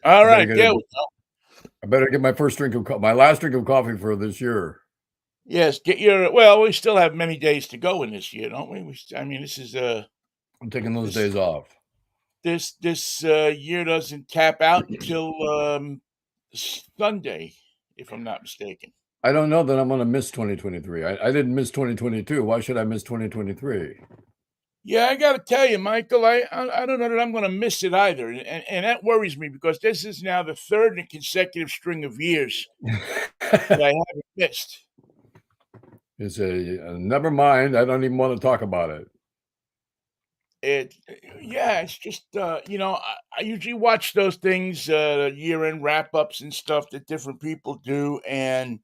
All I better right, get there it. we go. I better get my last drink of coffee for this year. Yes, get your. Well, we still have many days to go in this year, don't we? I mean, this is I'm taking those this days off. this year doesn't tap out until Sunday, if I'm not mistaken. I don't know that I'm going to miss 2023. I didn't miss 2022. Why should I miss 2023? Yeah, I got to tell you, Michael, I don't know that I'm going to miss it either, and that worries me because this is now the third consecutive string of years that I haven't missed. It's never mind. I don't even want to talk about it. It, yeah, it's just I usually watch those things, year-end wrap-ups and stuff that different people do, and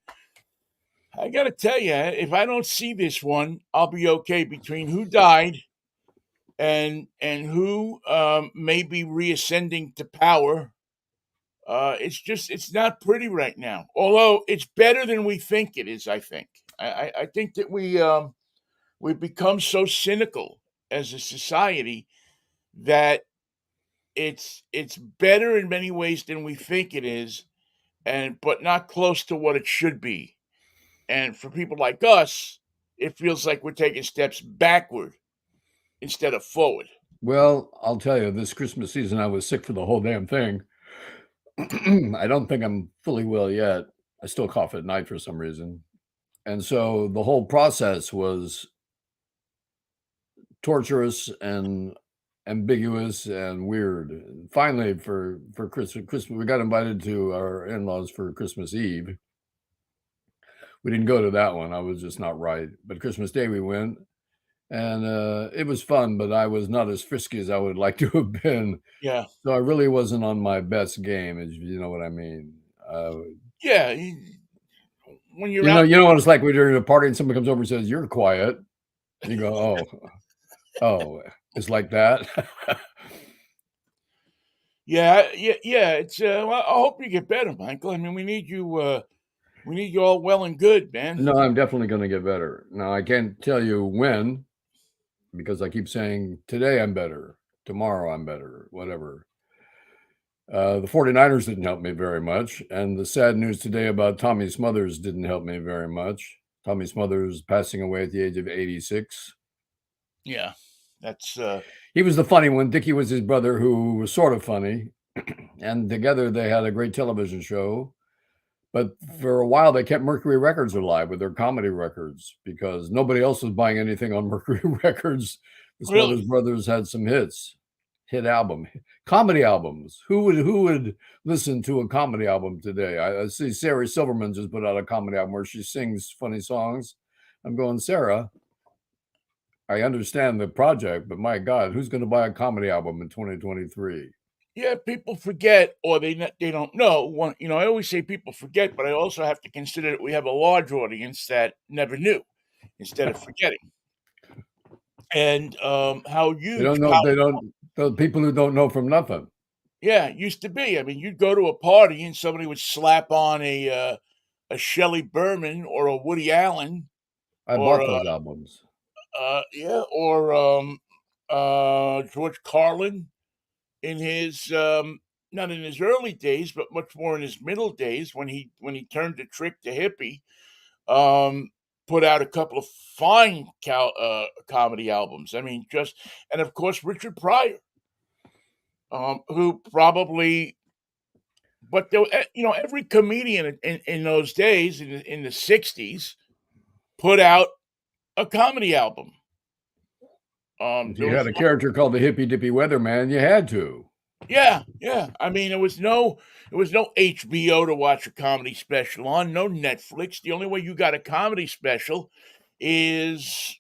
I got to tell you, if I don't see this one, I'll be okay. Between who died and who may be reascending to power. It's not pretty right now. Although it's better than we think it is. I think. I think that we've become so cynical as a society that it's better in many ways than we think it is, and but not close to what it should be. And for people like us, it feels like we're taking steps backward instead of forward. Well, I'll tell you, this Christmas season, I was sick for the whole damn thing. I don't think I'm fully well yet. I still cough at night for some reason. And so the whole process was torturous and ambiguous and weird. And finally, for Christmas, we got invited to our in-laws for Christmas Eve. We didn't go to that one. I was just not right. But Christmas Day we went, and it was fun. But I was not as frisky as I would like to have been. Yeah, So I really wasn't on my best game, as you know what I mean. yeah. When you're You out know there, what it's like when you're in a party and somebody comes over and says, "You're quiet." And you go, oh, it's like that. yeah, yeah, yeah. It's well, I hope you get better, Michael. I mean, we need you. We need you all well and good, man. No, I'm definitely going to get better. Now, I can't tell you when because I keep saying today I'm better, tomorrow I'm better, whatever. The 49ers didn't help me very much. And the sad news today about Tommy Smothers didn't help me very much. Tommy Smothers passing away at the age of 86. Yeah, that's He was the funny one. Dickie was his brother, who was sort of funny. And together they had a great television show. But for a while, they kept Mercury Records alive with their comedy records because nobody else was buying anything on Mercury Records. The Smothers really. Brothers had some hit comedy albums. Who would listen to a comedy album today? I see Sarah Silverman just put out a comedy album where she sings funny songs. I'm going, Sarah, I understand the project, but my God, who's going to buy a comedy album in 2023? Yeah, people forget, or they don't know. One, I always say people forget, but I also have to consider that we have a large audience that never knew, instead of forgetting. And how They don't huge know. power, They don't. The people who don't know from nothing. yeah, it used to be. I mean, you'd go to a party and somebody would slap on a Shelley Berman or a Woody Allen I or bought those albums. yeah, or George Carlin in his not in his early days, but much more in his middle days when he turned the trick to hippie. Um, Put out a couple of fine comedy albums. I mean, just and of course Richard Pryor, who probably, but there, every comedian in those days in the '60s put out a comedy album. If There you was had a character called the Hippy Dippy Weatherman, you had to. Yeah, yeah. I mean, there was no HBO to watch a comedy special on, no Netflix. The only way you got a comedy special is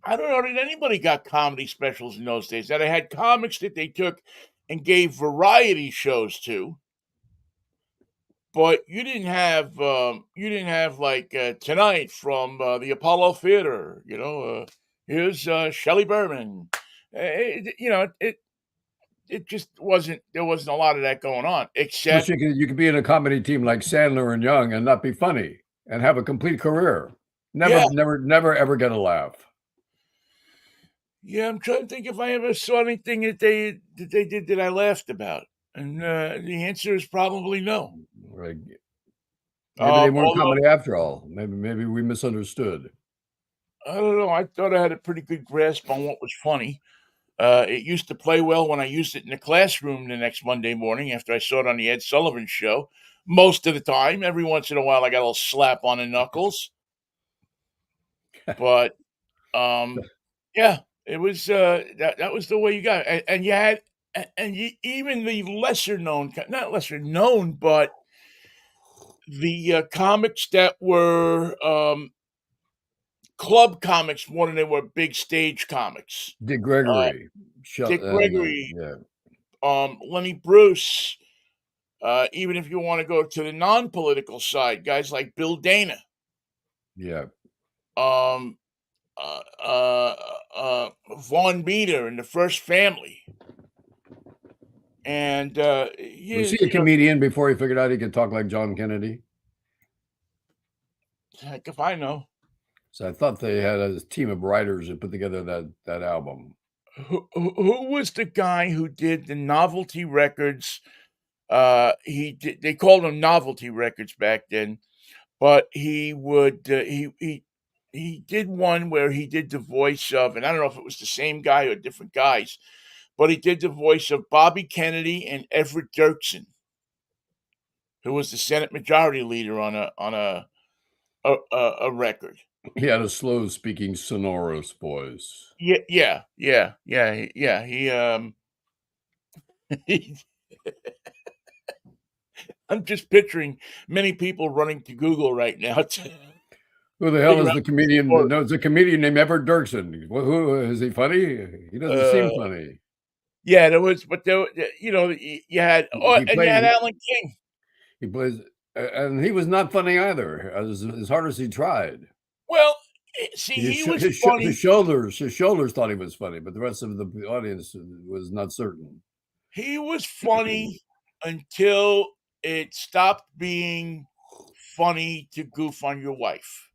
I don't know that anybody got comedy specials in those days. That I had comics that they took and gave variety shows to, but you didn't have like tonight from the Apollo Theater. Here's Shelley Berman. It just wasn't there wasn't a lot of that going on, Plus, except you could be in a comedy team like Sandler and Young and not be funny and have a complete career. yeah, Never, ever get a laugh. yeah. I'm trying to think if I ever saw anything that they did that I laughed about. And the answer is probably no. Right. Maybe they weren't Although comedy after all. Maybe we misunderstood. I don't know, I thought I had a pretty good grasp on what was funny. It used to play well when I used it in the classroom the next Monday morning after I saw it on the Ed Sullivan Show. Most of the time, every once in a while, I got a little slap on the knuckles, but yeah, it was that was the way you got it. And you had and you, even the lesser known, not lesser known, but the comics that were club comics more than they were big stage comics. Dick Uh, Gregory, Dick and Gregory, yeah, Lenny Bruce. Even if you want to go to the non-political side, guys like Bill Dana, yeah. um, uh, uh, Vaughn Beater, and the First Family, and Was he a comedian before he figured out he could talk like John Kennedy? heck if I know. So I thought they had a team of writers that put together that album. Who was the guy who did the novelty records? They called them novelty records back then, but he would he did one where he did the voice of, and I don't know if it was the same guy or different guys, but he did the voice of Bobby Kennedy and Everett Dirksen, who was the Senate Majority Leader on a record. He had a slow speaking, sonorous voice. Yeah. He I'm just picturing many people running to Google right now to Who the hell figure is out the the comedian? story. No, it's a comedian named Everett Dirksen. Who is he funny? He doesn't Uh, seem funny. yeah, there was, but you know, you had, oh, He and you had played. Alan King. He plays, and he was not funny either. As hard as he tried, Well, see, he was funny. his shoulders thought he was funny, but the rest of the audience was not certain. He was funny until it stopped being funny to goof on your wife.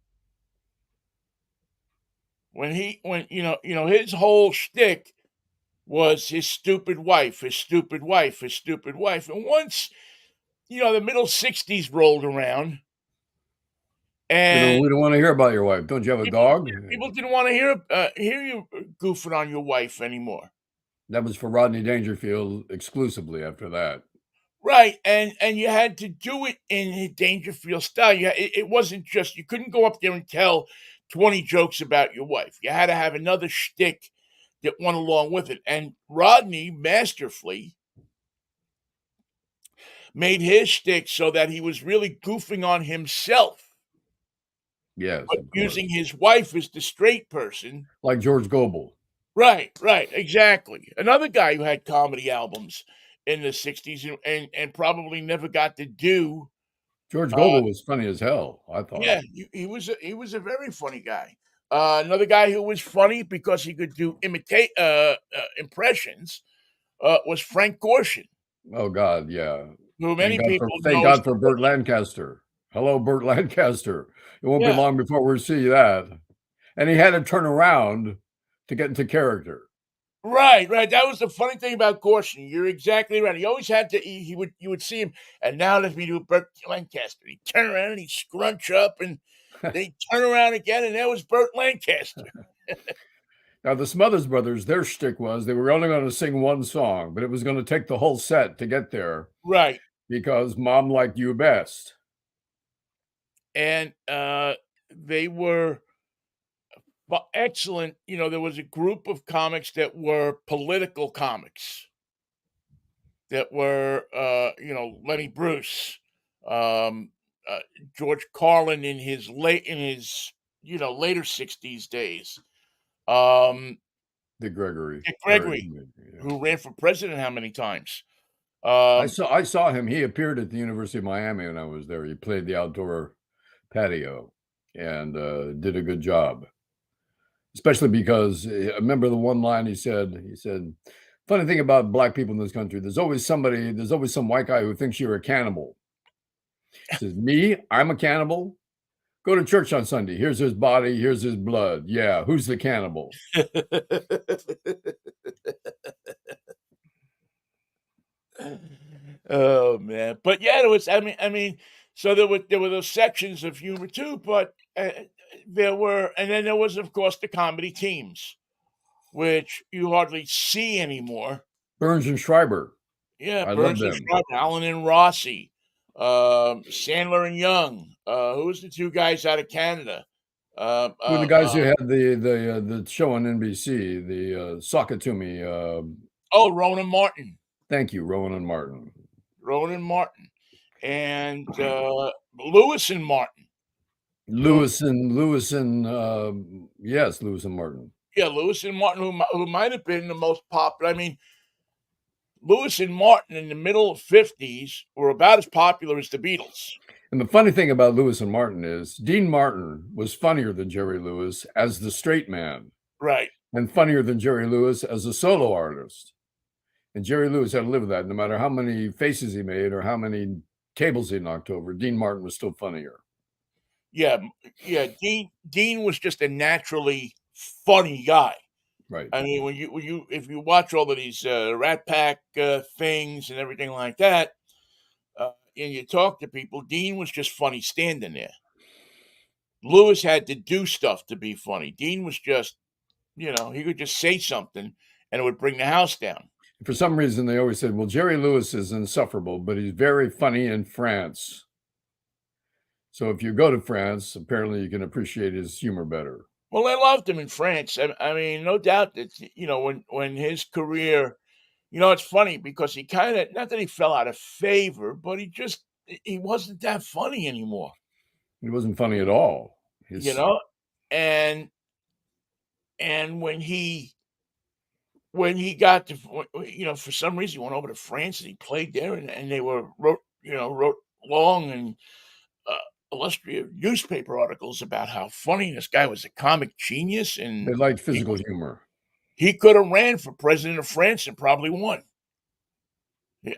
When his whole shtick was his stupid wife, his stupid wife, his stupid wife. And once, the middle 60s rolled around and We don't want to hear about your wife. Don't you have a people dog? people didn't want to hear you goofing on your wife anymore. That was for Rodney Dangerfield exclusively. After that, Right, and you had to do it in a Dangerfield style. It wasn't just, you couldn't go up there and tell 20 jokes about your wife. You had to have another shtick that went along with it. And Rodney masterfully made his shtick so that he was really goofing on himself, yes, but of course, using his wife as the straight person. like George Gobel. Right, exactly. Another guy who had comedy albums in the 60s and probably never got to do. George uh, Gobel was funny as hell. I thought. Yeah, he was a very funny guy. Another guy who was funny because he could do imitate impressions was Frank Gorshin, Oh God, yeah. who many people Thank know as God the for Burt Lancaster. Hello, Burt Lancaster. It won't be yeah, long before we see that. And he had to turn around to get into character. right. That was the funny thing about Gorshin. You're exactly right. He always had to. He would you would see him, and now let me do Burt Lancaster. He'd turn around and he'd scrunch up, and they'd turn around again, and there was Burt Lancaster. Now, the Smothers Brothers, their shtick was they were only going to sing one song, but it was going to take the whole set to get there Right, because Mom liked you best. and they were excellent. There was a group of comics that were political comics that were, Lenny Bruce, um, uh, George Carlin in his later 60s days, um, Dick Gregory. Dick Very, Gregory, yeah. who ran for president how many times? Um, I saw him. He appeared at the University of Miami when I was there. He played the outdoor patio and did a good job. Especially because I remember the one line he said, funny thing about black people in this country, there's always some white guy who thinks you're a cannibal. He says, me, I'm a cannibal. Go to church on Sunday. Here's his body. Here's his blood. Yeah. Who's the cannibal? Oh man, but yeah, there was. I mean, so there were those sections of humor too, but there were, and then there was, of course, the comedy teams, which you hardly see anymore. Burns and Schreiber. Yeah, I love Burns and them. Schreiber, Allen and Rossi, Sandler and Young. Who was the two guys out of Canada? Uh, Who are the uh, guys uh, who had the show on NBC, the Sock It To Me, oh, Ronan Martin, thank you, Rowan and Martin. Ronan Martin, and Lewis and Martin. Doing Yes, Lewis and Martin. Yeah, Lewis and Martin, who might have been the most popular. I mean, Lewis and Martin in the middle 50s were about as popular as the Beatles. And the funny thing about Lewis and Martin is Dean Martin was funnier than Jerry Lewis as the straight man Right. and funnier than Jerry Lewis as a solo artist. And Jerry Lewis had to live with that. No matter how many faces he made or how many tables he knocked over, Dean Martin was still funnier. Yeah, yeah. Dean was just a naturally funny guy. Right. I mean, if you watch all of these Rat Pack things and everything like that, and you talk to people, Dean was just funny standing there. Lewis had to do stuff to be funny. Dean was just, he could just say something and it would bring the house down. For some reason, they always said, well, Jerry Lewis is insufferable, but he's very funny in France. So if you go to France, apparently you can appreciate his humor better. Well, I loved him in France. I mean, no doubt that when his career, it's funny because he kind of, not that he fell out of favor, but he wasn't that funny anymore. He wasn't funny at all. You know, and when he got to, for some reason he went over to France and he played there, and they wrote long and illustrative newspaper articles about how funny this guy was, a comic genius, and They liked physical humor. he could have ran for president of France and probably won.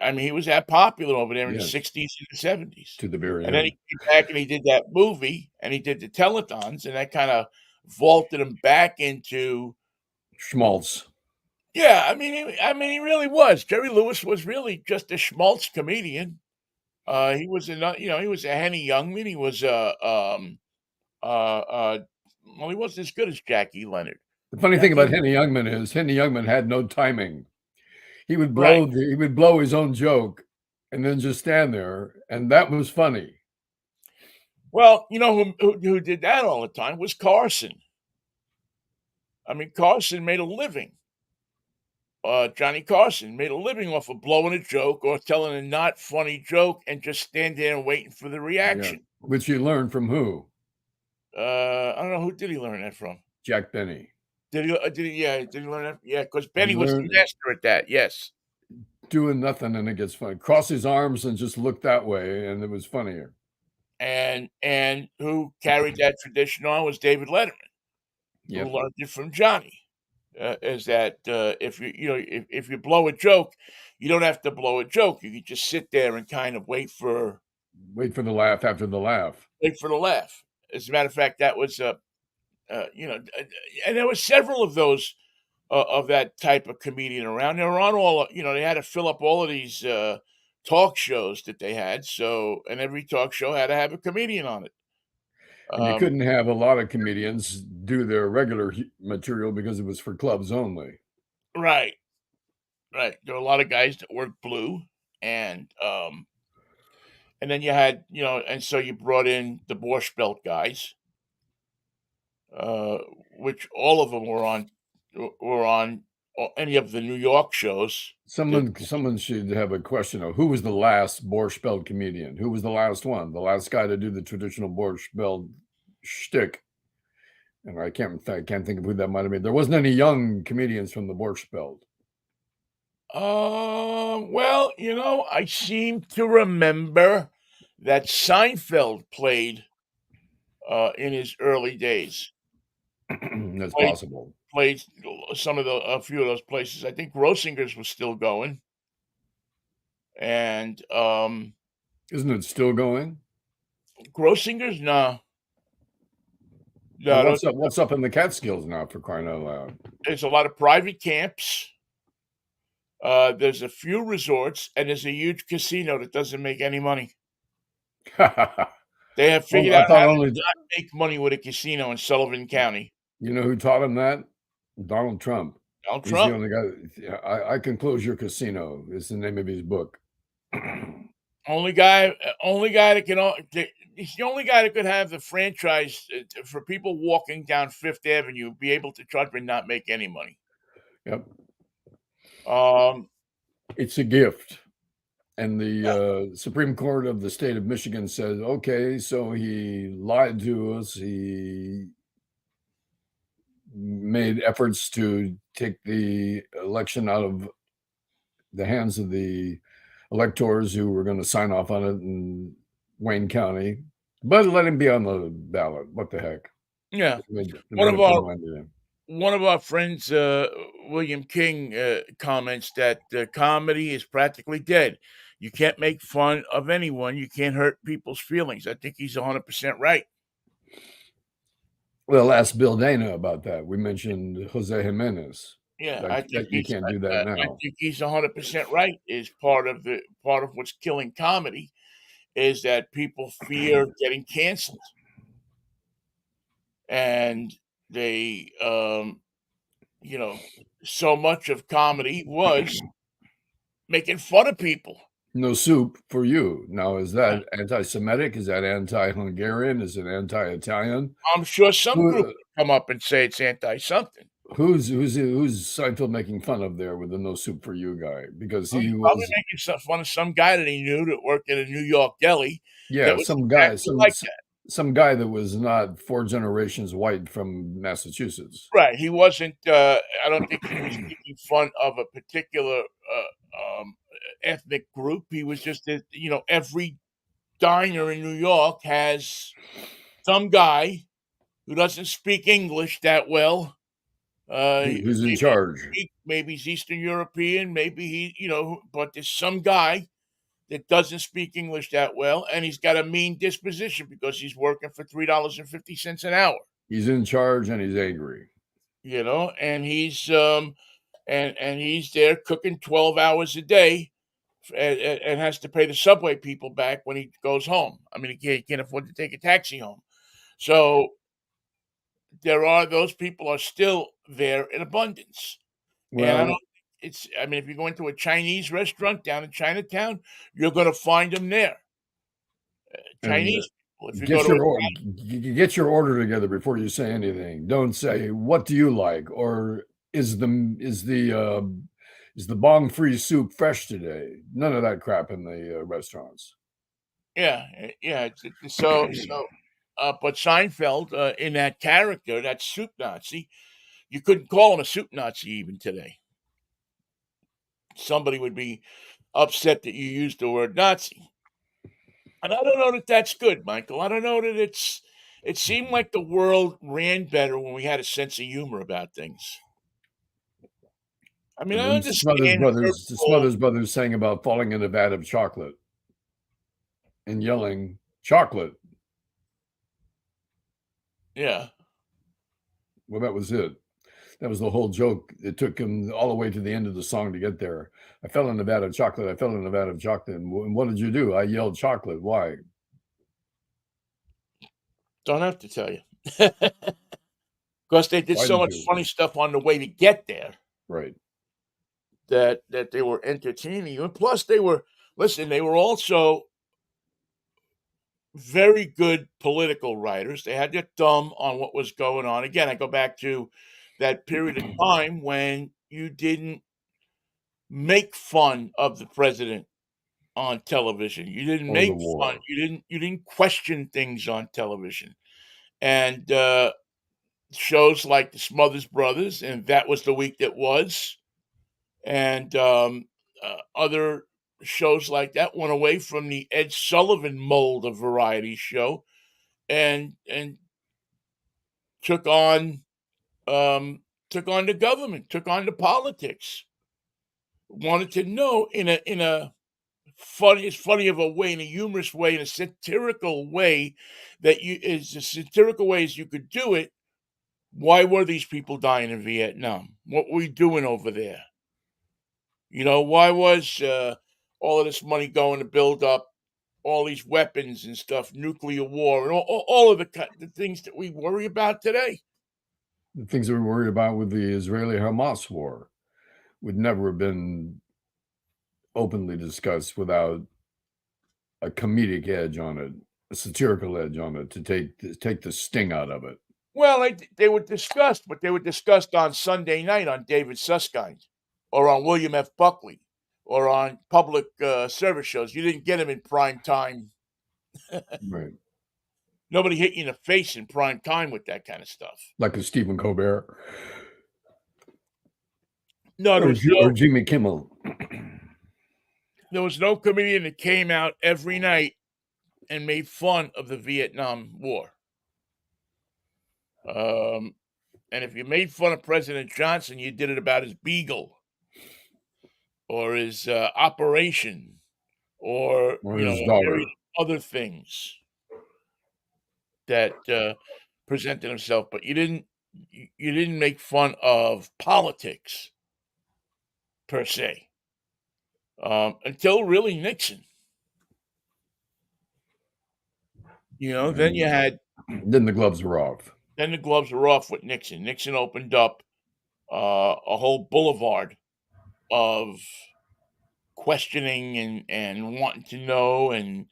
I mean, he was that popular over there in the Yes. 60s and the 70s. To the very And then end. he came back and he did that movie and he did the telethons, and that kind of vaulted him back into Schmaltz. Yeah, he really was. Jerry Lewis was really just a schmaltz comedian. He was he was a Henny Youngman. He was well, he wasn't as good as Jackie Leonard. The funny thing Jackie about Henny Youngman is Henny Youngman had no timing. He would Right. blow his own joke and then just stand there, and that was funny. Well, you know who did that all the time was Carson. I mean, Carson made a living. Johnny Carson made a living off of blowing a joke or telling a not funny joke and just stand there and waiting for the reaction. Yeah. Which he learned from who? I don't know, who did he learn that from? Jack Benny. Did he learn that? Yeah, because Benny was the master at that. Yes. Doing nothing and it gets funny. Cross his arms and just look that way, and it was funnier. And who carried that tradition on was David Letterman, Yep. who learned it from Johnny. Is that if if you blow a joke, you don't have to blow a joke. You can just sit there and kind of wait for the laugh after the laugh. Wait for the laugh. As a matter of fact, that was and there were several of those of that type of comedian around. They were on all, they had to fill up all of these talk shows that they had. So, and every talk show had to have a comedian on it. And you couldn't have a lot of comedians do their regular material because it was for clubs only. Right. Right. There were a lot of guys that worked blue, and then you had, and so you brought in the Borscht Belt guys, which all of them were on any of the New York shows. Someone should have a question of who was the last Borscht Belt comedian? Who was the last one? The last guy to do the traditional Borscht Belt shtick? And I can't think of who that might have been. There wasn't any young comedians from the Borscht Belt. Well, I seem to remember that Seinfeld played in his early days. That's possible. Played a few of those places. I think Rosinger's was still going. And isn't it still going? Grossinger's? No. No, what's up in the Catskills now, for crying out loud? There's a lot of private camps. There's a few resorts, and there's a huge casino that doesn't make any money. They have Well, figured I out how thought to only not make money with a casino in Sullivan County. you know who taught him that? Donald Trump. Donald He's the Trump, only guy yeah, I can close your casino is the name of his book. only guy that he's the only guy that could have the franchise for people walking down Fifth Avenue be able to charge and not make any money. Yep. Um, It's a gift. And yeah, the Supreme Court of the state of Michigan said, okay, so he lied to us. He made efforts to take the election out of the hands of the electors who were going to sign off on it in Wayne County, but let him be on the ballot. What the heck? yeah. They One made of up their our mind to him. one of our friends, William King, comments that comedy is practically dead. You can't make fun of anyone. You can't hurt people's feelings. I think he's 100% right. Well, ask Bill Dana about that. We mentioned Jose Jimenez. Yeah, That you can't do that I now. think he's 100% right. Is part of what's killing comedy is that people fear getting canceled, and they, you know, so much of comedy was making fun of people. No soup for you. Now, is Right. that anti-Semitic? Is that anti-Hungarian? Is it anti-Italian? I'm sure some group Who, would come up and say it's anti something. who's Seinfeld making fun of there with the no soup for you guy? Because Well, he he's probably was, making fun of some guy that he knew that worked at a New York deli that yeah, was some guy, exactly like that. some guy that was not 4 generations white from Massachusetts. Right. He wasn't, I don't think he was making fun of a particular ethnic group. He was just that, every diner in New York has some guy who doesn't speak English that well. Who's in Maybe charge? maybe he's Eastern European, maybe but there's some guy that doesn't speak English that well, and he's got a mean disposition because he's working for $3.50 an hour. He's in charge and he's angry. And he's there cooking 12 hours a day and has to pay the subway people back when he goes home. I mean, he can't afford to take a taxi home. So those people are still there in abundance. And I don't Well, it's I mean, if you go into a Chinese restaurant down in Chinatown, you're gonna find them there. and Chinese people. If you go to a get your order together before you say anything. Don't say what do you like or is the bong free soup fresh today? None of that crap in the restaurants. Yeah, yeah, but Seinfeld, in that character, that soup Nazi, you couldn't call him a soup Nazi even today. Somebody would be upset that you used the word Nazi. And I don't know that that's good, Michael. I don't know that it seemed like the world ran better when we had a sense of humor about things. I mean, And I then understand The hurtful. Smothers Brothers sang about falling in a vat of chocolate and yelling chocolate. Yeah. Well, that was it. That was the whole joke. It took him all the way to the end of the song to get there. I fell in a vat of chocolate. I fell in a vat of chocolate. And what did you do? I yelled chocolate. Why? Don't have to tell you. Because they did Why so did much you? funny stuff on the way to get there Right. that they were entertaining you. And plus they were also very good political writers. They had their thumb on what was going on. Again, I go back to that period of time when you didn't make fun of the president on television. You didn't Or the make fun. war. You didn't question things on television. And shows like the Smothers Brothers, and that was the week that was, and other shows like that went away from the Ed Sullivan mold of variety show and took on um, took on the government, took on the politics. Wanted to know in a funny of a way, in a humorous way, in a satirical way that you is as satirical way as you could do it. Why were these people dying in Vietnam? What were we doing over there? Why was all of this money going to build up all these weapons and stuff, nuclear war, and all of the things that we worry about today? The things that we're worried about with the Israeli-Hamas war would never have been openly discussed without a comedic edge on it, a satirical edge on it to take the sting out of it. Well, they were discussed, but they were discussed on Sunday night on David Susskind or on William F. Buckley or on public service shows. You didn't get them in prime time. Right. Nobody hit you in the face in prime time with that kind of stuff. Like a Stephen Colbert. No, Or Jimmy Kimmel. there was no comedian that came out every night and made fun of the Vietnam War. And if you made fun of President Johnson, you did it about his beagle or his operation or His daughter. various other things that presented himself, but you didn't make fun of politics per se until really Nixon. Then you had Then the gloves were off. then the gloves were off with Nixon. Nixon opened up a whole boulevard of questioning and wanting to know and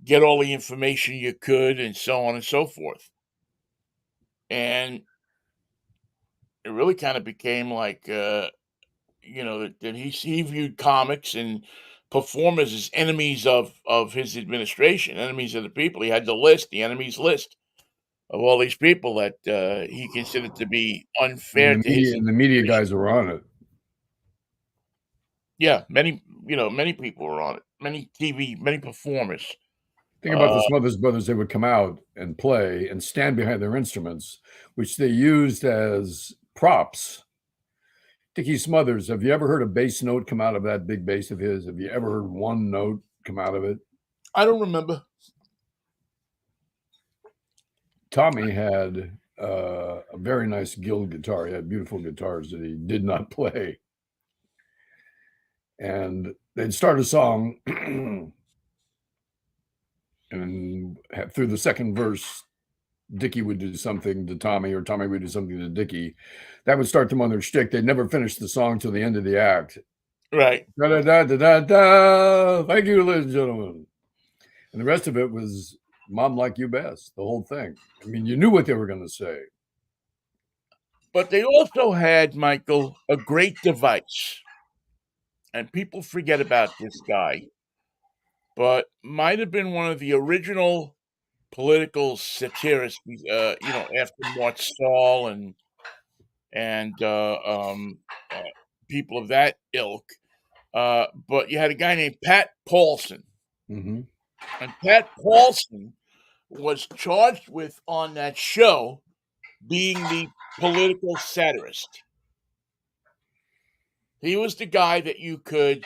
get all the information you could and so on and so forth. And it really kind of became like, that he viewed comics and performers as enemies of his administration, enemies of the people. He had the enemies list of all these people that he considered to be unfair to his And the media administration. guys were on it. Yeah, many people were on it. Many performers. Think about the Smothers Brothers. They would come out and play and stand behind their instruments, which they used as props. Dickie Smothers, have you ever heard a bass note come out of that big bass of his? Have you ever heard one note come out of it? I don't remember. Tommy had a very nice Guild guitar. He had beautiful guitars that he did not play. And they'd start a song, and through the second verse, Dickie would do something to Tommy, or Tommy would do something to Dickie. That would start them on their shtick. They'd never finish the song till the end of the act. Right. Da da da da da da. Thank you, ladies and gentlemen. And the rest of it was "Mom Like You Best." The whole thing. I mean, you knew what they were going to say. But they also had, Michael, a great device. And people forget about this guy, but might have been one of the original political satirists, after Mort Saul and people of that ilk. But you had a guy named Pat Paulson. Mm-hmm. And Pat Paulson was charged with, on that show, being the political satirist. He was the guy that you could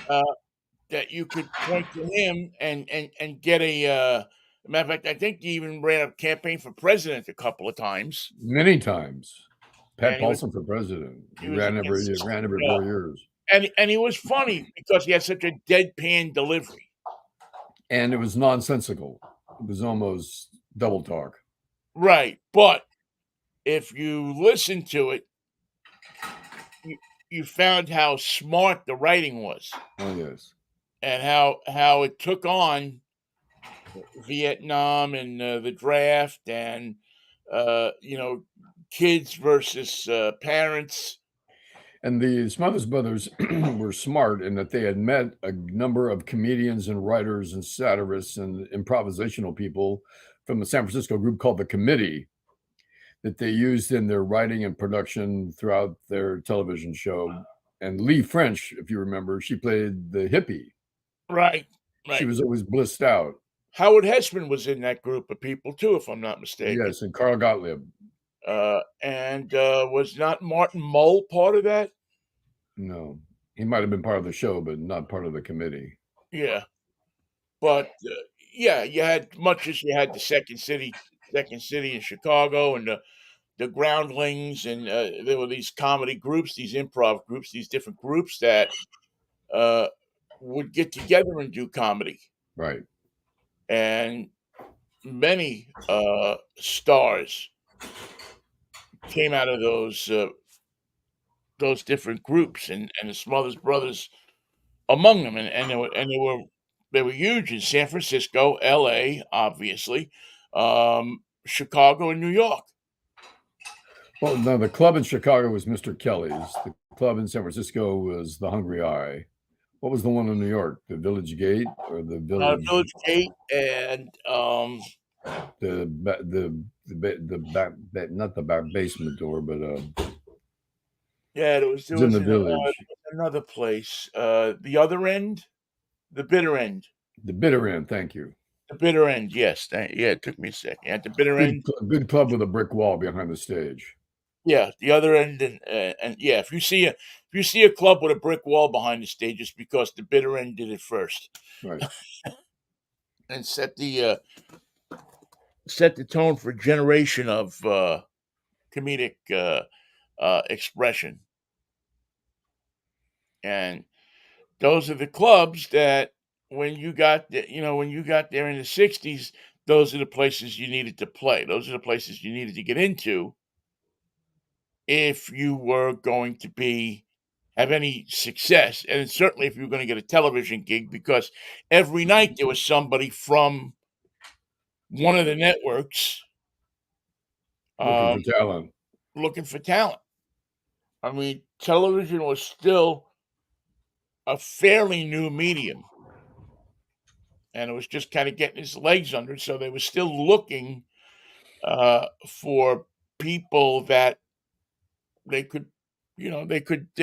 point to him and get a matter of fact, I think he even ran a campaign for president a couple of times. Many times. Pat And Paulson for president. He was ran every against- 4 years. And he was funny because he had such a deadpan delivery. And it was nonsensical. It was almost double talk. Right. But if you listen to it, you found how smart the writing was. Oh, yes. And how it took on Vietnam and the draft and, kids versus parents. And the Smothers Brothers were smart in that they had met a number of comedians and writers and satirists and improvisational people from the San Francisco group called The Committee that they used in their writing and production throughout their television show. And Lee French, if you remember, she played the hippie. Right. She was always blissed out. Howard Hessman was in that group of people too, if I'm not mistaken. Yes, and Carl Gottlieb. And was not Martin Mull part of that? No, he might have been part of the show, but not part of the committee. Yeah, but you had much as you had the Second City in Chicago and the the Groundlings, and there were these comedy groups, these improv groups, these different groups that uh, would get together and do comedy, Right. and many stars came out of those different groups, and the Smothers Brothers among them, and they were huge in San Francisco, L.A., obviously, Chicago, and New York. Well, no, the club in Chicago was Mr. Kelly's. The club in San Francisco was the Hungry Eye. What was the one in New York? The Village Gate or the Village? Village Gate and Not the back basement door, but yeah, it's in the Village. another place. The other end, the bitter end. The Bitter End. Thank you. The bitter end, yes. Yeah, it took me a second. At the bitter Good, end, good club with a brick wall behind the stage. yeah, the other end, and yeah, if you see a club with a brick wall behind the stage, it's because the bitter end did it first Right. and set the tone for a generation of comedic expression. And those are the clubs that when you got there in the '60s, those are the places you needed to play. Those are the places you needed to get into if you were going to be have any success, and certainly if you were going to get a television gig, because every night there was somebody from one of the networks Looking um, for talent. looking for talent. I mean, television was still a fairly new medium, and it was just kind of getting its legs under it. So they were still looking for people that they could, they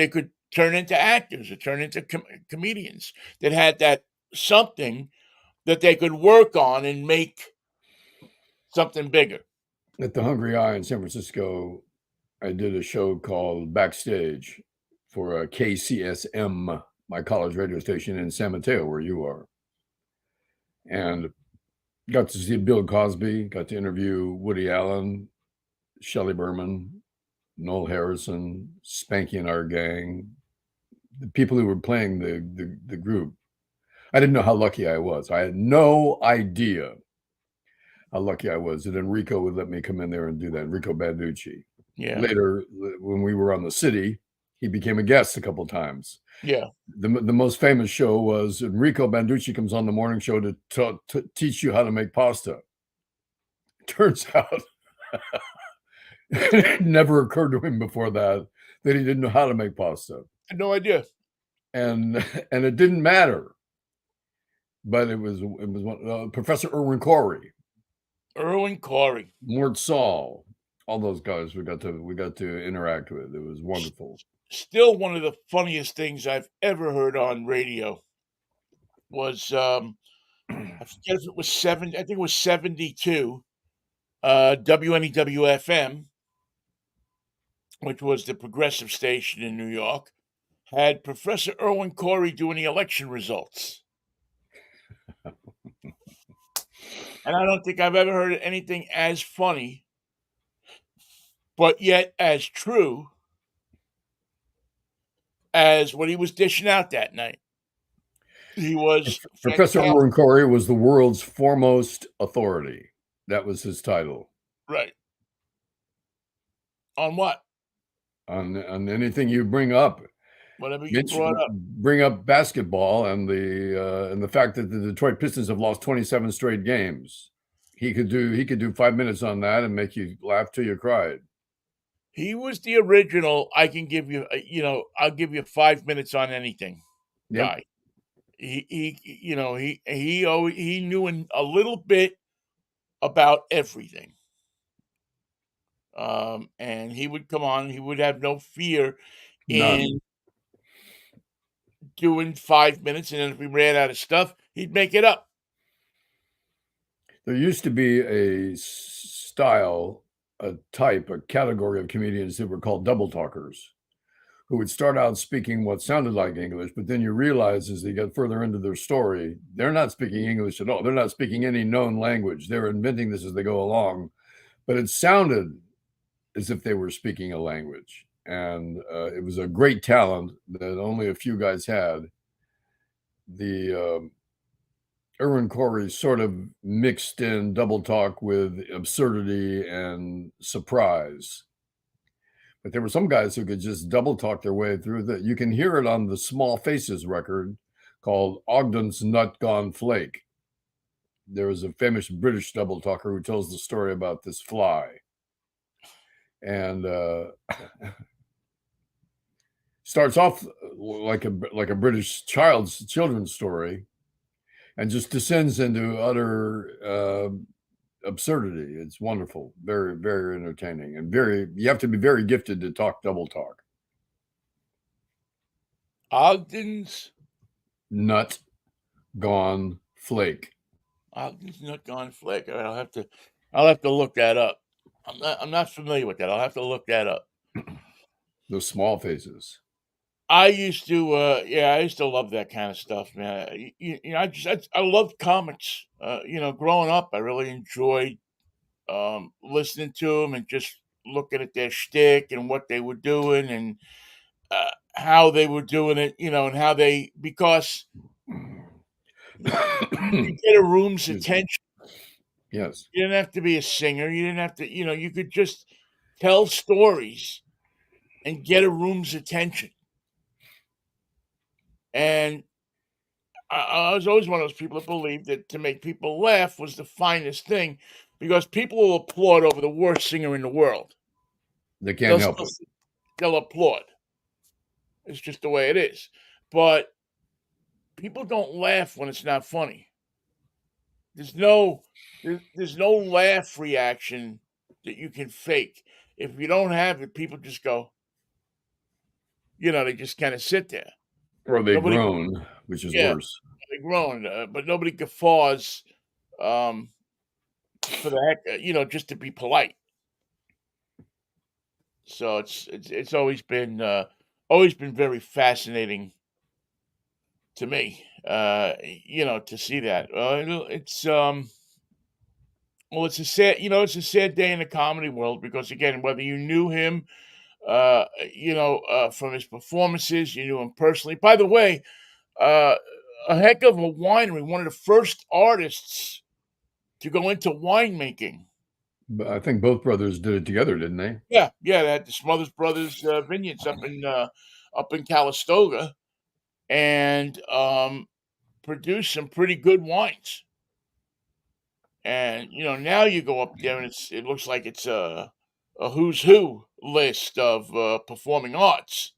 could turn into actors or turn into comedians that had that something that they could work on and make something bigger. At the Hungry Eye in San Francisco, I did a show called Backstage for KCSM, my college radio station in San Mateo, where you are. And got to see Bill Cosby, got to interview Woody Allen, Shelley Berman, Noel Harrison, Spanky and Our Gang, the people who were playing the group. I didn't know how lucky I was. I had no idea how lucky I was that Enrico would let me come in there and do that. Enrico Banducci. Yeah, Later, when we were on the city, he became a guest a couple times. yeah. The most famous show was Enrico Banducci comes on the morning show to teach you how to make pasta. Turns out it never occurred to him before that he didn't know how to make pasta. I had no idea. And it didn't matter. But it was Professor Irwin Corey, Irwin Corey, Mort Saul, all those guys we got to interact with. It was wonderful. still one of the funniest things I've ever heard on radio was I forget if it was I think it was 72 WNEW-FM, which was the progressive station in New York, had Professor Irwin Corey doing the election results. And I don't think I've ever heard anything as funny, but yet as true as what he was dishing out that night. He was Professor fantastic. Irwin Corey was the world's foremost authority. That was his title. Right. On what? On anything you bring up. Whatever you brought up. Bring up basketball and the fact that the Detroit Pistons have lost 27 straight games. He could do 5 minutes on that and make you laugh till you cried. He was the original. I can give you, I'll give you 5 minutes on anything guy. He knew a little bit about everything. And he would come on. He would have no fear in doing 5 minutes, and then if we ran out of stuff, he'd make it up. There used to be a style, a type, a category of comedians that were called double talkers, who would start out speaking what sounded like English, but then you realize as they get further into their story, they're not speaking English at all. They're not speaking any known language. They're inventing this as they go along, but it sounded as if they were speaking a language. And it was a great talent that only a few guys had. The Erwin Corey sort of mixed in double talk with absurdity and surprise. But there were some guys who could just double talk their way through that. You can hear it on the Small Faces record called Ogden's Nut Gone Flake. There was a famous British double talker who tells the story about this fly. And starts off like a British children's story, and just descends into utter absurdity. It's wonderful, very very entertaining, and very. You have to be very gifted to talk double talk. Ogden's Nut gone flake. Ogden's Nut Gone Flake. All right, I'll have to look that up. I'm not familiar with that. I'll have to look that up. Those Small Faces. I used to, I used to love that kind of stuff, man. I loved comics. Growing up, I really enjoyed listening to them and just looking at their shtick and what they were doing and how they were doing it, and how they because you could get a room's attention. Yes. You didn't have to be a singer. You didn't have to, you could just tell stories and get a room's attention. And I was always one of those people that believed that to make people laugh was the finest thing because people will applaud over the worst singer in the world. They can't help it. They'll applaud. It's just the way it is. But people don't laugh when it's not funny. There's no laugh reaction that you can fake. If you don't have it, people just go, they just kind of sit there. Or they groan, which is worse. They groan, but nobody guffaws for the heck, just to be polite. So it's always been very fascinating to me, to see that. It's a sad day in the comedy world because again, whether you knew him, from his performances, you knew him personally. By the way, a heck of a winery, one of the first artists to go into winemaking. But I think both brothers did it together, didn't they? Yeah, they had the Smothers Brothers vineyards up in Calistoga, and produced some pretty good wines. And now you go up there and it looks like it's a who's who list of performing arts.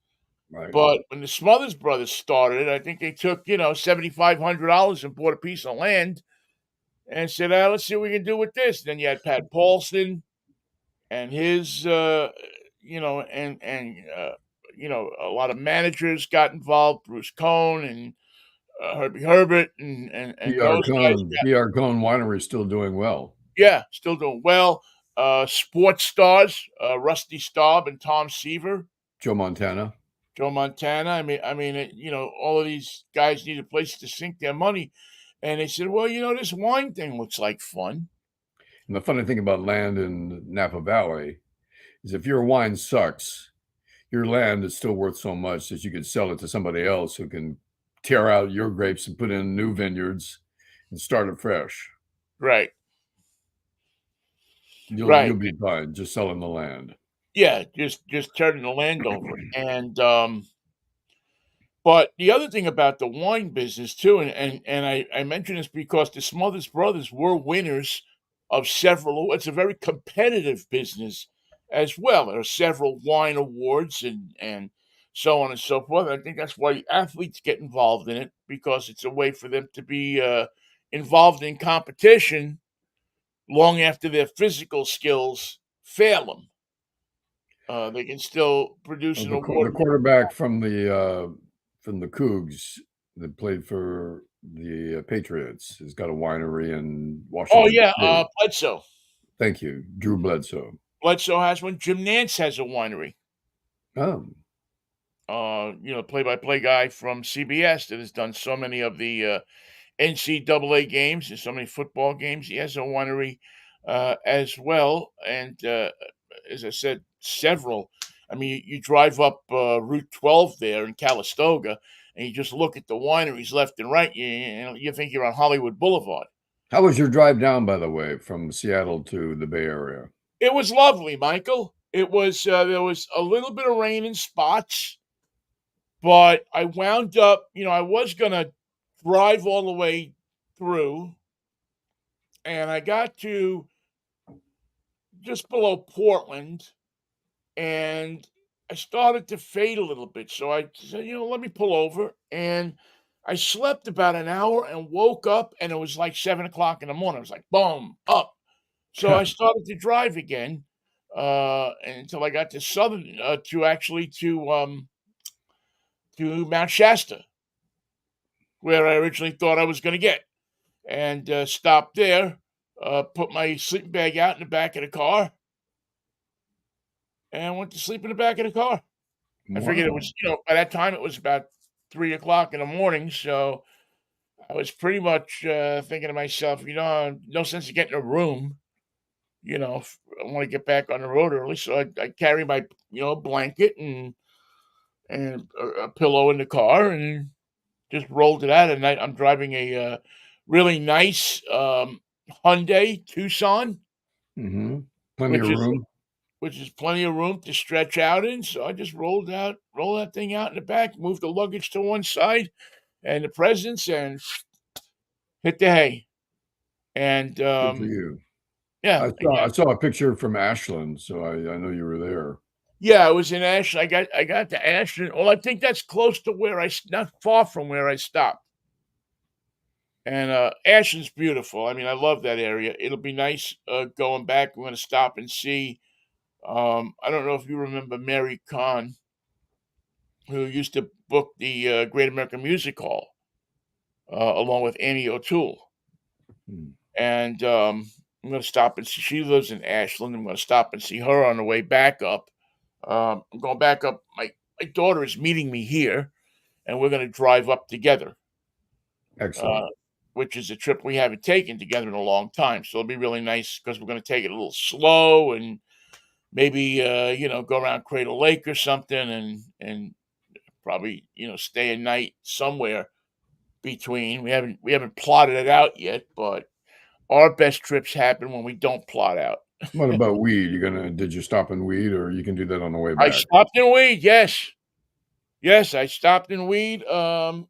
Right. But when the Smothers Brothers started, I think they took $7,500 and bought a piece of land and said, let's see what we can do with this. Then you had Pat Paulson and his, a lot of managers got involved. Bruce Cohn and Herbie Herbert and those guys. B.R. Cohn Winery is still doing well. Yeah, still doing well. Sports stars, Rusty Staub and Tom Seaver. Joe Montana. I mean, all of these guys need a place to sink their money. And they said, well, this wine thing looks like fun. And the funny thing about land in Napa Valley is if your wine sucks, your land is still worth so much that you could sell it to somebody else who can tear out your grapes and put in new vineyards and start it fresh. Right. You'll be fine just selling the land. Yeah, just turning the land over. And but the other thing about the wine business too, and I mention this because the Smothers Brothers were winners of several. It's a very competitive business as well. There are several wine awards and so on and so forth. I think that's why athletes get involved in it because it's a way for them to be involved in competition long after their physical skills fail them. They can still produce an award. The quarterback from the Cougs that played for the Patriots has got a winery in Washington. Oh yeah, Bledsoe. Thank you, Drew Bledsoe. Bledsoe has one. Jim Nantz has a winery. Oh. Play-by-play guy from CBS that has done so many of the NCAA games and so many football games. He has a winery as well. And as I said, several. I mean, you drive up Route 12 there in Calistoga, and you just look at the wineries left and right. You think you're on Hollywood Boulevard. How was your drive down, by the way, from Seattle to the Bay Area? It was lovely, Michael. It was there was a little bit of rain in spots, but I wound up, I was gonna drive all the way through, and I got to just below Portland, and I started to fade a little bit. So I said, let me pull over. And I slept about an hour and woke up, and it was like 7 o'clock in the morning. I was like, boom, up. So I started to drive again until I got to Southern, to Mount Shasta, where I originally thought I was going to get, and stopped there, put my sleeping bag out in the back of the car, and went to sleep in the back of the car. I figured it Wow. was, by that time it was about 3 o'clock in the morning. So I was pretty much thinking to myself, no sense of getting a room. I want to get back on the road early. So I carry my, blanket and a pillow in the car and just rolled it out. At night, I'm driving a really nice Hyundai Tucson, Mm-hmm. Plenty of which is room. which is plenty of room to stretch out in. So I just rolled that thing out in the back, moved the luggage to one side and the presents, and hit the hay. And Good for you. yeah, I saw a picture from Ashland, so I know you were there. yeah, I was in Ashland. I got to Ashland. Well, I think that's close to not far from where I stopped. And Ashland's beautiful. I mean, I love that area. It'll be nice going back. We're going to stop and see. I don't know if you remember Mary Kahn, who used to book the Great American Music Hall, along with Annie O'Toole. Hmm. And I'm going to stop and see. She lives in Ashland. I'm going to stop and see her on the way back up. I'm going back up. My daughter is meeting me here, and we're going to drive up together, Excellent. uh, which is a trip we haven't taken together in a long time. So it'll be really nice because we're going to take it a little slow and maybe go around Cradle Lake or something, and probably stay a night somewhere between. We haven't plotted it out yet, but our best trips happen when we don't plot out. What about weed? Did you stop and weed, or you can do that on the way I back? stopped in weed, yes. Yes, I stopped in weed. I'm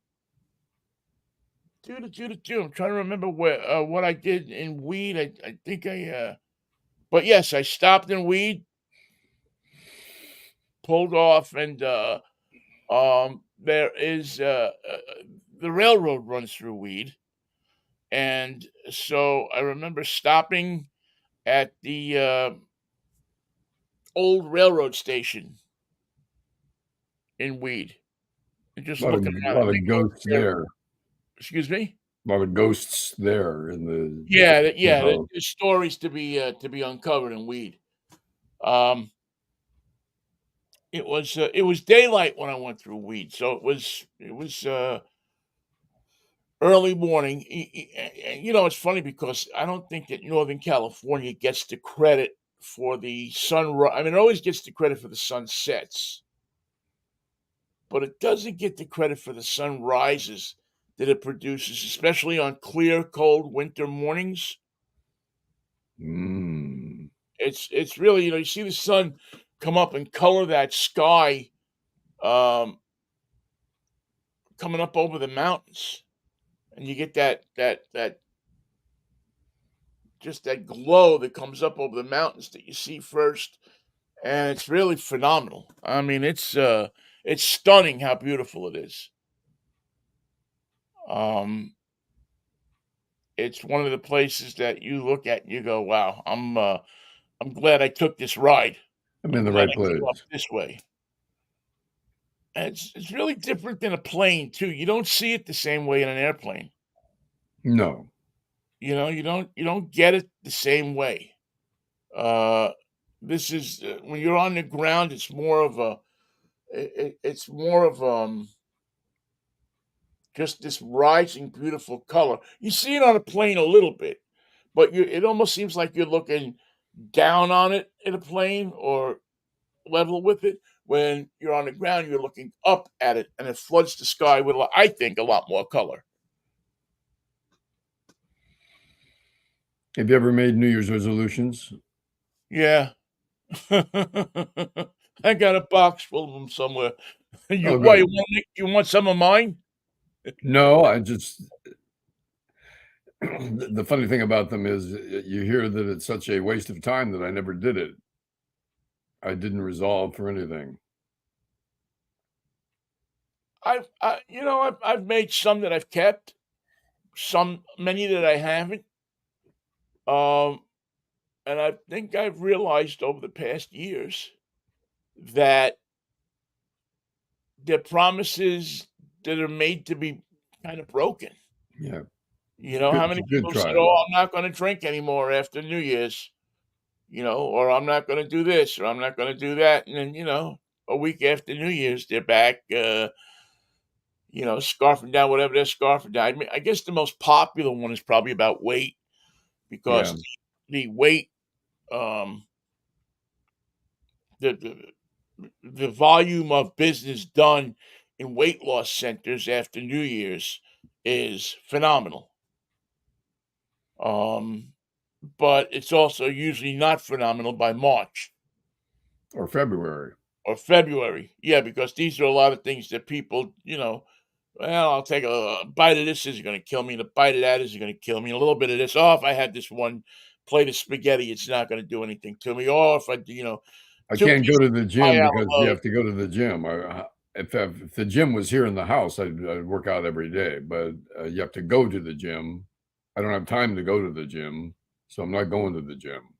trying to remember what I did in weed. I think but yes, I stopped in weed, pulled off, and there is the railroad runs through weed, and so I remember stopping at the old railroad station in Weed and just looking A around. I lot think of I was ghosts there. there. Excuse me. A lot of ghosts there in the Yeah, you yeah. know. There's stories to be uncovered in Weed. Um, it was daylight when I went through Weed, so it was early morning. It's funny because I don't think that Northern California gets the credit for the sunrise. I mean, it always gets the credit for the sunsets, but it doesn't get the credit for the sunrises that it produces, especially on clear, cold winter mornings. Mm. It's really, you see the sun come up and color that sky, um, coming up over the mountains, and you get that just that glow that comes up over the mountains that you see first, and it's really phenomenal. I mean, it's stunning how beautiful it is. Um, it's one of the places that you look at and you go, "Wow, I'm glad I took this ride. I'm I'm in the glad right I came up place. this way." And it's really different than a plane too. You don't see it the same way in an airplane. No. You don't get it the same way. Uh, this is when you're on the ground. It's more of a it's more of just this rising beautiful color. You see it on a plane a little bit, but it almost seems like you're looking down on it in a plane, or level with it. When you're on the ground, you're looking up at it, and it floods the sky with, I think, a lot more color. Have you ever made New Year's resolutions? Yeah. I got a box full of them somewhere. Oh, You good. want you want some of mine? No, I just the funny thing about them is you hear that it's such a waste of time that I never did it. I didn't resolve for anything. I've made some that I've kept, many that I haven't. Um, and I think I've realized over the past years that they're promises that are made to be kind of broken. Yeah, You know, how good many good people said, try. "Oh, I'm not gonna drink anymore after New Year's," or "I'm not gonna do this," or "I'm not gonna do that," and then, a week after New Year's, they're back, scarfing down whatever they're scarfing down. I mean, I guess the most popular one is probably about weight Yeah, because the weight, um, the volume of business done in weight loss centers after New Year's is phenomenal. Um, but it's also usually not phenomenal by March or February. or February. Yeah, because these are a lot of things that people, well, I'll take a bite of this isn't going to kill me, and a bite of that isn't going to kill me, a little bit of this. Oh, if I had this one plate of spaghetti, it's not going to do anything to me. Or if I, I two can't go pieces to the of pie gym a because la you mode. have to go to the gym. If the gym was here in the house, I'd work out every day, but you have to go to the gym. I don't have time to go to the gym, so I'm not going to the gym.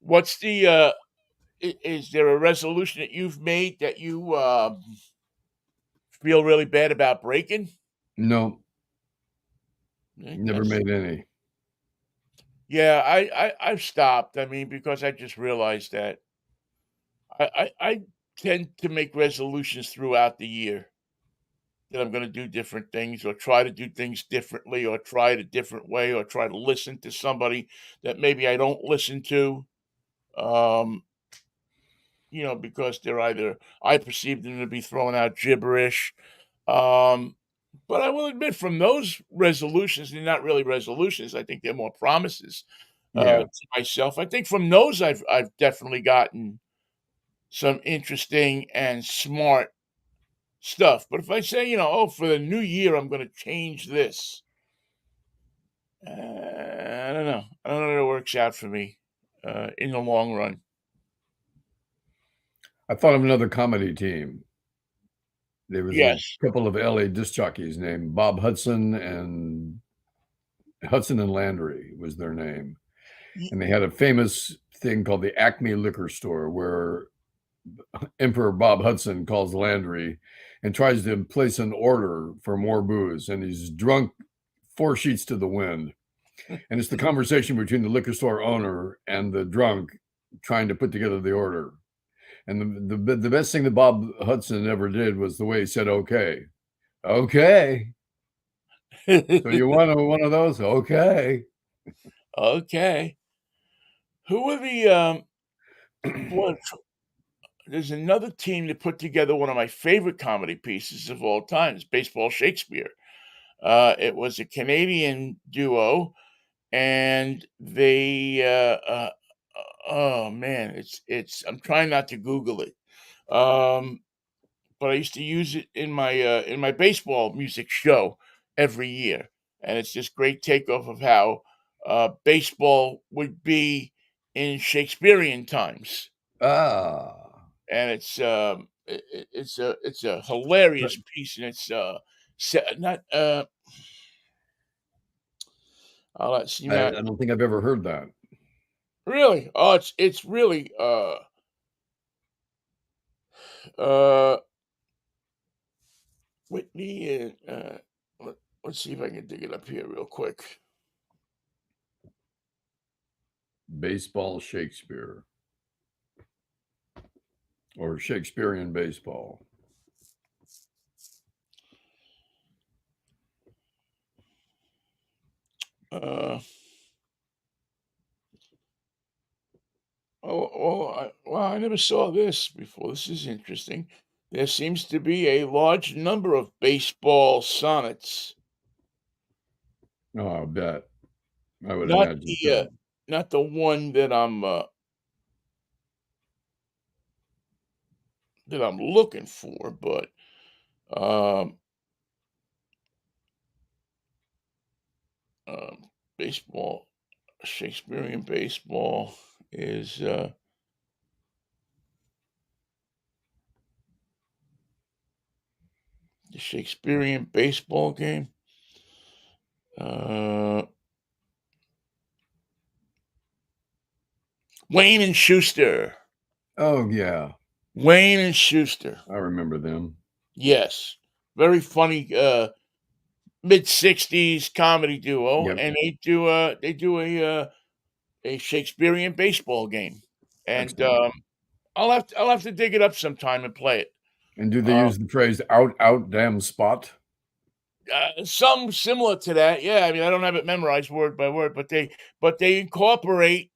What's the is there a resolution that you've made that you feel really bad about breaking? No, never That's made any. Yeah, I've stopped. I mean, because I just realized that I tend to make resolutions throughout the year that I'm going to do different things or try to do things differently or try it a different way or try to listen to somebody that maybe I don't listen to. Um, because they're either I perceive them to be throwing out gibberish. Um, but I will admit, from those resolutions, they're not really resolutions. I think they're more promises Yeah, to myself. I think from those, I've definitely gotten some interesting and smart stuff. But if I say, oh, for the new year, I'm going to change this, I don't know. I don't know if it works out for me in the long run. I thought of another comedy team. There was a Yes. couple of LA disc jockeys named Bob Hudson and Landry was their name, Y- and they had a famous thing called the Acme Liquor Store where Emperor Bob Hudson calls Landry and tries to place an order for more booze, and he's drunk 4 sheets to the wind. And it's the conversation between the liquor store owner and the drunk trying to put together the order. And the best thing that Bob Hudson ever did was the way he said, okay. Okay. So you want one of those? Okay. Okay. Who are the boy? There's another team that put together one of my favorite comedy pieces of all time. It's Baseball Shakespeare. It was a Canadian duo, and they oh man, it's I'm trying not to Google it. Um, but I used to use it in my baseball music show every year, and it's this great takeoff of how baseball would be in Shakespearean times, Ah. and it's a hilarious piece, and it's not let's see now. I don't think I've ever heard that. Really? Oh, it's really uh Whitney. Let's see if I can dig it up here real quick. Baseball Shakespeare or Shakespearean baseball. Uh, oh Well, I never saw this before. This is interesting. There seems to be a large number of baseball sonnets, Oh, I bet. I would not imagine the so. not the one that I'm looking for, but um, um, baseball, Shakespearean baseball is the Shakespearean baseball game. Uh, Wayne and Schuster. Oh, yeah. Wayne and Schuster. I remember them. Yes. Very funny mid-60s comedy duo, Yep. and they do a Shakespearean baseball game. And Excellent. I'll have to dig it up sometime and play it. And do they Uh, use the phrase out, damn spot? some similar to that. Yeah, I mean I don't have it memorized word by word, but they incorporate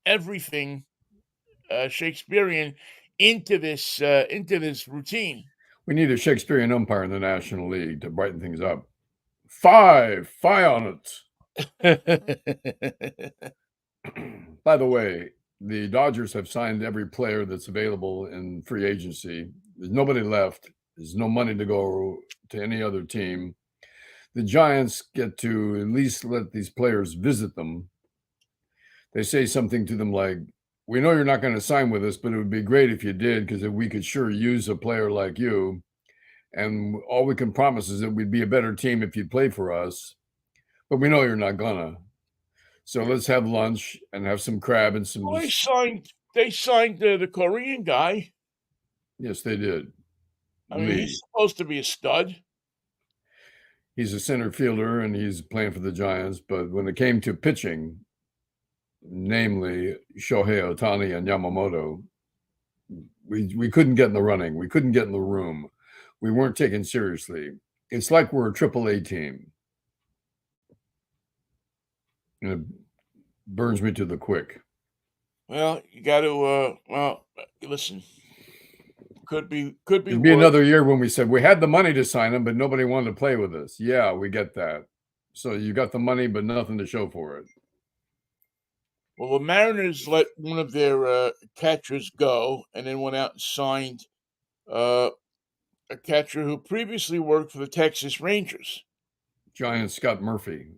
everything Shakespearean into this routine. We need a Shakespearean umpire in the National League to brighten things up. Five on it. By the way, the Dodgers have signed every player that's available in free agency. There's nobody left. There's no money to go to any other team. The Giants get to at least let these players visit them. They say something to them like, "We know you're not going to sign with us, but it would be great if you did because we could sure use a player like you. And all we can promise is that we'd be a better team if you'd play for us. But we know you're not gonna. So let's have lunch and have some crab and some." Well, they signed the Korean guy. Yes, they did. I mean, he's Lee. supposed to be a stud. He's a center fielder and he's playing for the Giants. But when it came to pitching, namely Shohei Ohtani and Yamamoto, we couldn't get in the running. We couldn't get in the room. We weren't taken seriously. It's like we're a AAA team. And it burns me to the quick. Well, you got to listen. Could be It'd be worse. another year when we said we had the money to sign him, but nobody wanted to play with us. Yeah, we get that. So you got the money, but nothing to show for it. Well, the Mariners let one of their catchers go, and then went out and signed uh, a catcher who previously worked for the Texas Rangers. Giant Scott Murphy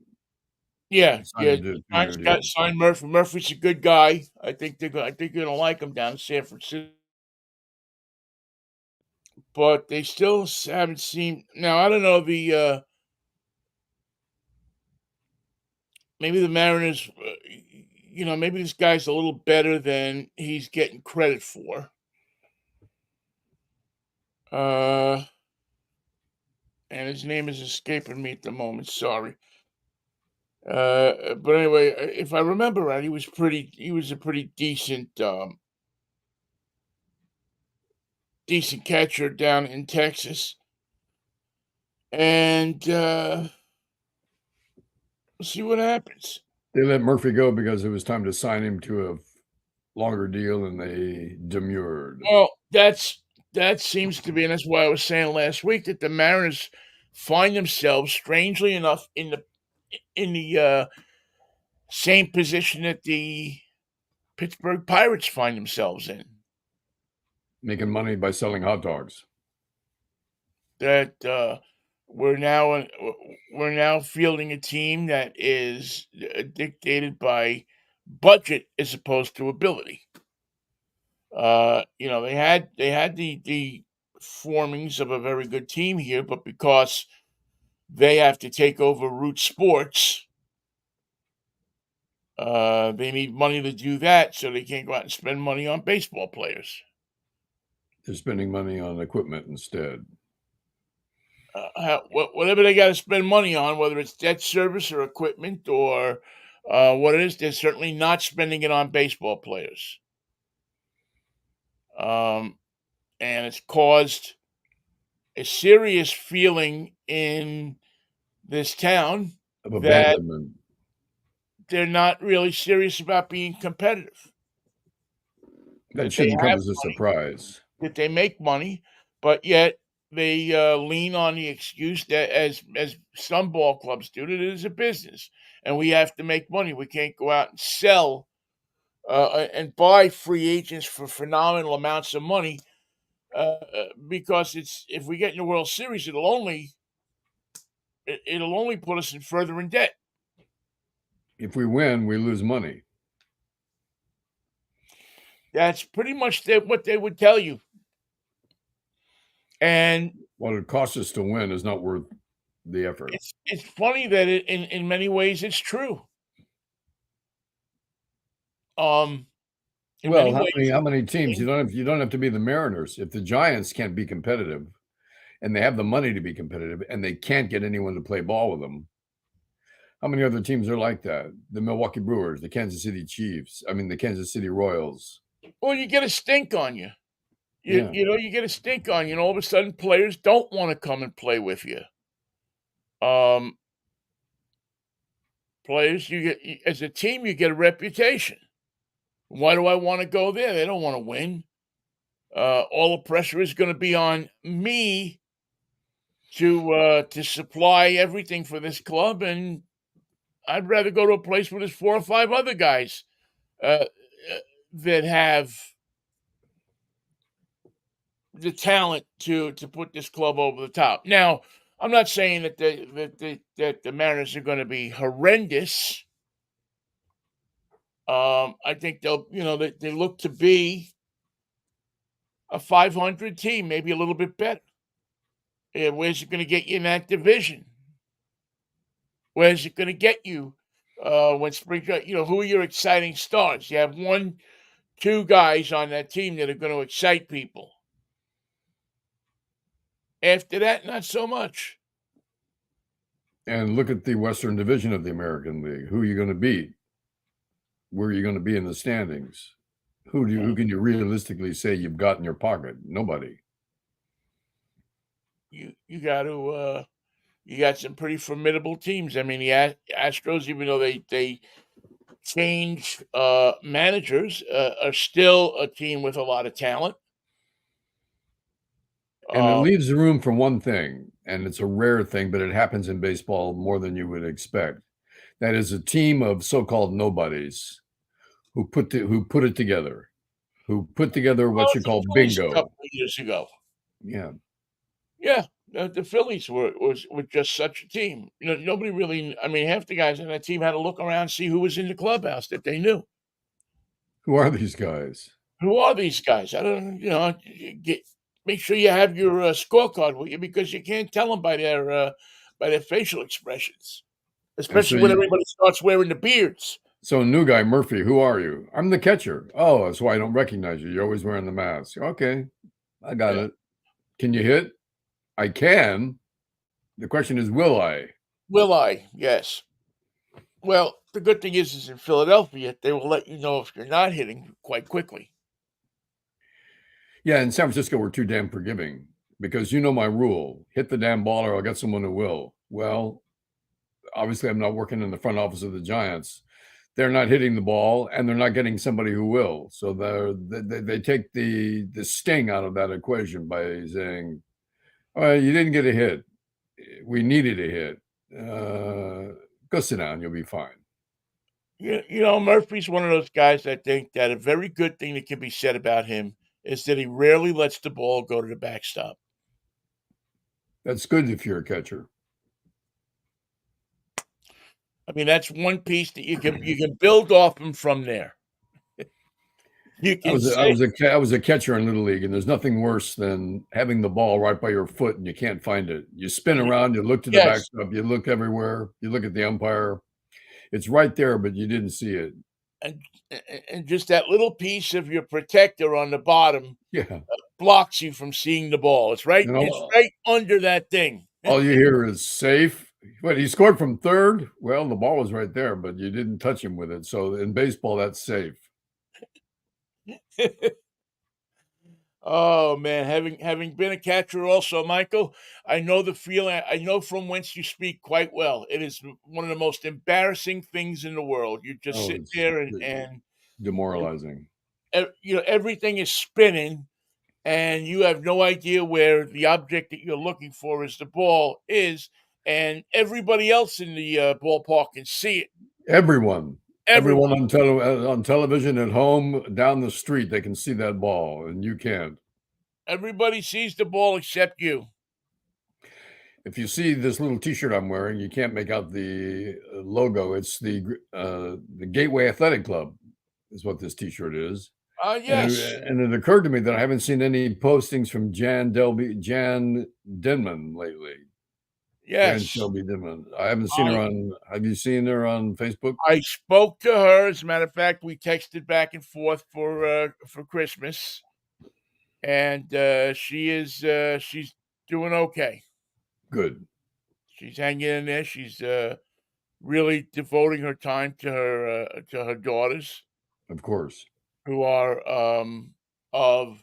signed Yeah. him to a Giants 2-year got deal. signed Murphy. Murphy's a good guy. I think they're gonna like him down in San Francisco. But they still haven't seen. Now I don't know maybe the Mariners. Maybe this guy's a little better than he's getting credit for. Uh, and his name is escaping me at the moment. Sorry. But anyway, if I remember right, he was a pretty decent catcher down in Texas, and we'll see what happens. They let Murphy go because it was time to sign him to a longer deal, and they demurred. Well, that seems to be, and that's why I was saying last week that the Mariners find themselves, strangely enough, in the same position that the Pittsburgh Pirates find themselves in. Making money by selling hot dogs. That we're now we're now fielding a team that is dictated by budget as opposed to ability. They had the formings of a very good team here, but because they have to take over root sports, they need money to do that, so they can't go out and spend money on baseball players. They're spending money on equipment instead. Whatever they got to spend money on, whether it's debt service or equipment or what it is, they're certainly not spending it on baseball players. Um, and it's caused a serious feeling in this town Of that abandonment. they're not really serious about being competitive. That that they shouldn't come have as a money, surprise. that they make money, but yet they lean on the excuse that, as some ball clubs do, that it is a business and we have to make money. We can't go out and sell and buy free agents for phenomenal amounts of money because it's if we get in the World Series, it'll only put us in further in debt. If we win, we lose money. That's pretty much what they would tell you. And What it costs us to win is not worth the effort. it's funny that in many ways it's true. Um, in Well, many how many ways, how many teams? You don't have to be the Mariners. If the Giants can't be competitive and they have the money to be competitive and they can't get anyone to play ball with them, how many other teams are like that? The Milwaukee Brewers, the Kansas City Chiefs, the Kansas City Royals. well, you get a stink on you. Yeah. You get a stink on you, and all of a sudden, players don't want to come and play with you. Um, players, as a team, you get a reputation. Why do I want to go there? They don't want to win. All the pressure is going to be on me to supply everything for this club, and I'd rather go to a place where there's 4 or 5 other guys uh, that have the talent to put this club over the top. Now, I'm not saying that the Mariners are going to be horrendous. I think they look to be a 500 team, maybe a little bit better. Where's it going to get you in that division? Where's it going to get you when spring? Who are your exciting stars? You have 1, 2 guys on that team that are going to excite people. After that, not so much. And look at the Western Division of the American League. Who are you going to beat? Where are you going to be in the standings? Who can you realistically say you've got in your pocket? Nobody. You got to you got some pretty formidable teams. I mean, the Astros, even though they change managers, are still a team with a lot of talent. And it Uh, leaves room for one thing, and it's a rare thing, but it happens in baseball more than you would expect. That is a team of so-called nobodies who put it together, who put together well, what you the call Phillies a bingo. couple of years ago. Yeah. Yeah, the Phillies were just such a team. Nobody really. I mean, half the guys on that team had to look around and see who was in the clubhouse that they knew. Who are these guys? Who are these guys? I don't. Make sure you have your scorecard with you because you can't tell them by their facial expressions, And so especially when you everybody starts wearing the beards. so new guy Murphy, who are you? I'm the catcher. Oh, that's why I don't recognize you. You're always wearing the mask. Okay, I got Yeah. it. Can you hit? I can. The question is, will I? Will I? Yes. Well, the good thing is in Philadelphia, they will let you know if you're not hitting quite quickly. Yeah, in San Francisco, we're too damn forgiving because you know my rule: hit the damn ball, or I'll get someone who will. Well, obviously, I'm not working in the front office of the Giants. They're not hitting the ball, and they're not getting somebody who will. So they take the sting out of that equation by saying, "All right, you didn't get a hit. We needed a hit. Go sit down. You'll be fine." Murphy's one of those guys I think that a very good thing that can be said about him is that he rarely lets the ball go to the backstop. That's good if you're a catcher. I mean, that's one piece that you can build off him from there. You I can was a, I say, was a ca- I was a catcher in Little League, and there's nothing worse than having the ball right by your foot and you can't find it. You spin around, you look to the yes, backstop, you look everywhere, you look at the umpire. It's right there, but you didn't see it. and and just that little piece of your protector on the bottom Yeah, blocks you from seeing the ball. It's right. you It's know, right under that thing. all you hear is safe. What, he scored from third? Well, the ball was right there, but you didn't touch him with it. So in baseball, that's safe. Oh man, having been a catcher also, Michael, I know the feeling. I know from whence you speak quite well. It is one of the most embarrassing things in the world. You just Oh, sit it's there and demoralizing. everything is spinning, and you have no idea where the object that you're looking for is the ball is, and everybody else in the ballpark can see it. Everyone, everyone Everyone, on television at home, down the street, they can see that ball, and you can't. everybody sees the ball except you. If you see this little T-shirt I'm wearing, you can't make out the logo. It's the Gateway Athletic Club, is what this T-shirt is. Yes, And it occurred to me that I haven't seen any postings from Jan Denman lately. Jan yes. Shelby Denman. I haven't seen her I on. Have you seen her on Facebook? I spoke to her. As a matter of fact, we texted back and forth for Christmas, and she's doing okay. Good, She's hanging in there. She's really devoting her time to her daughters, of course. who are of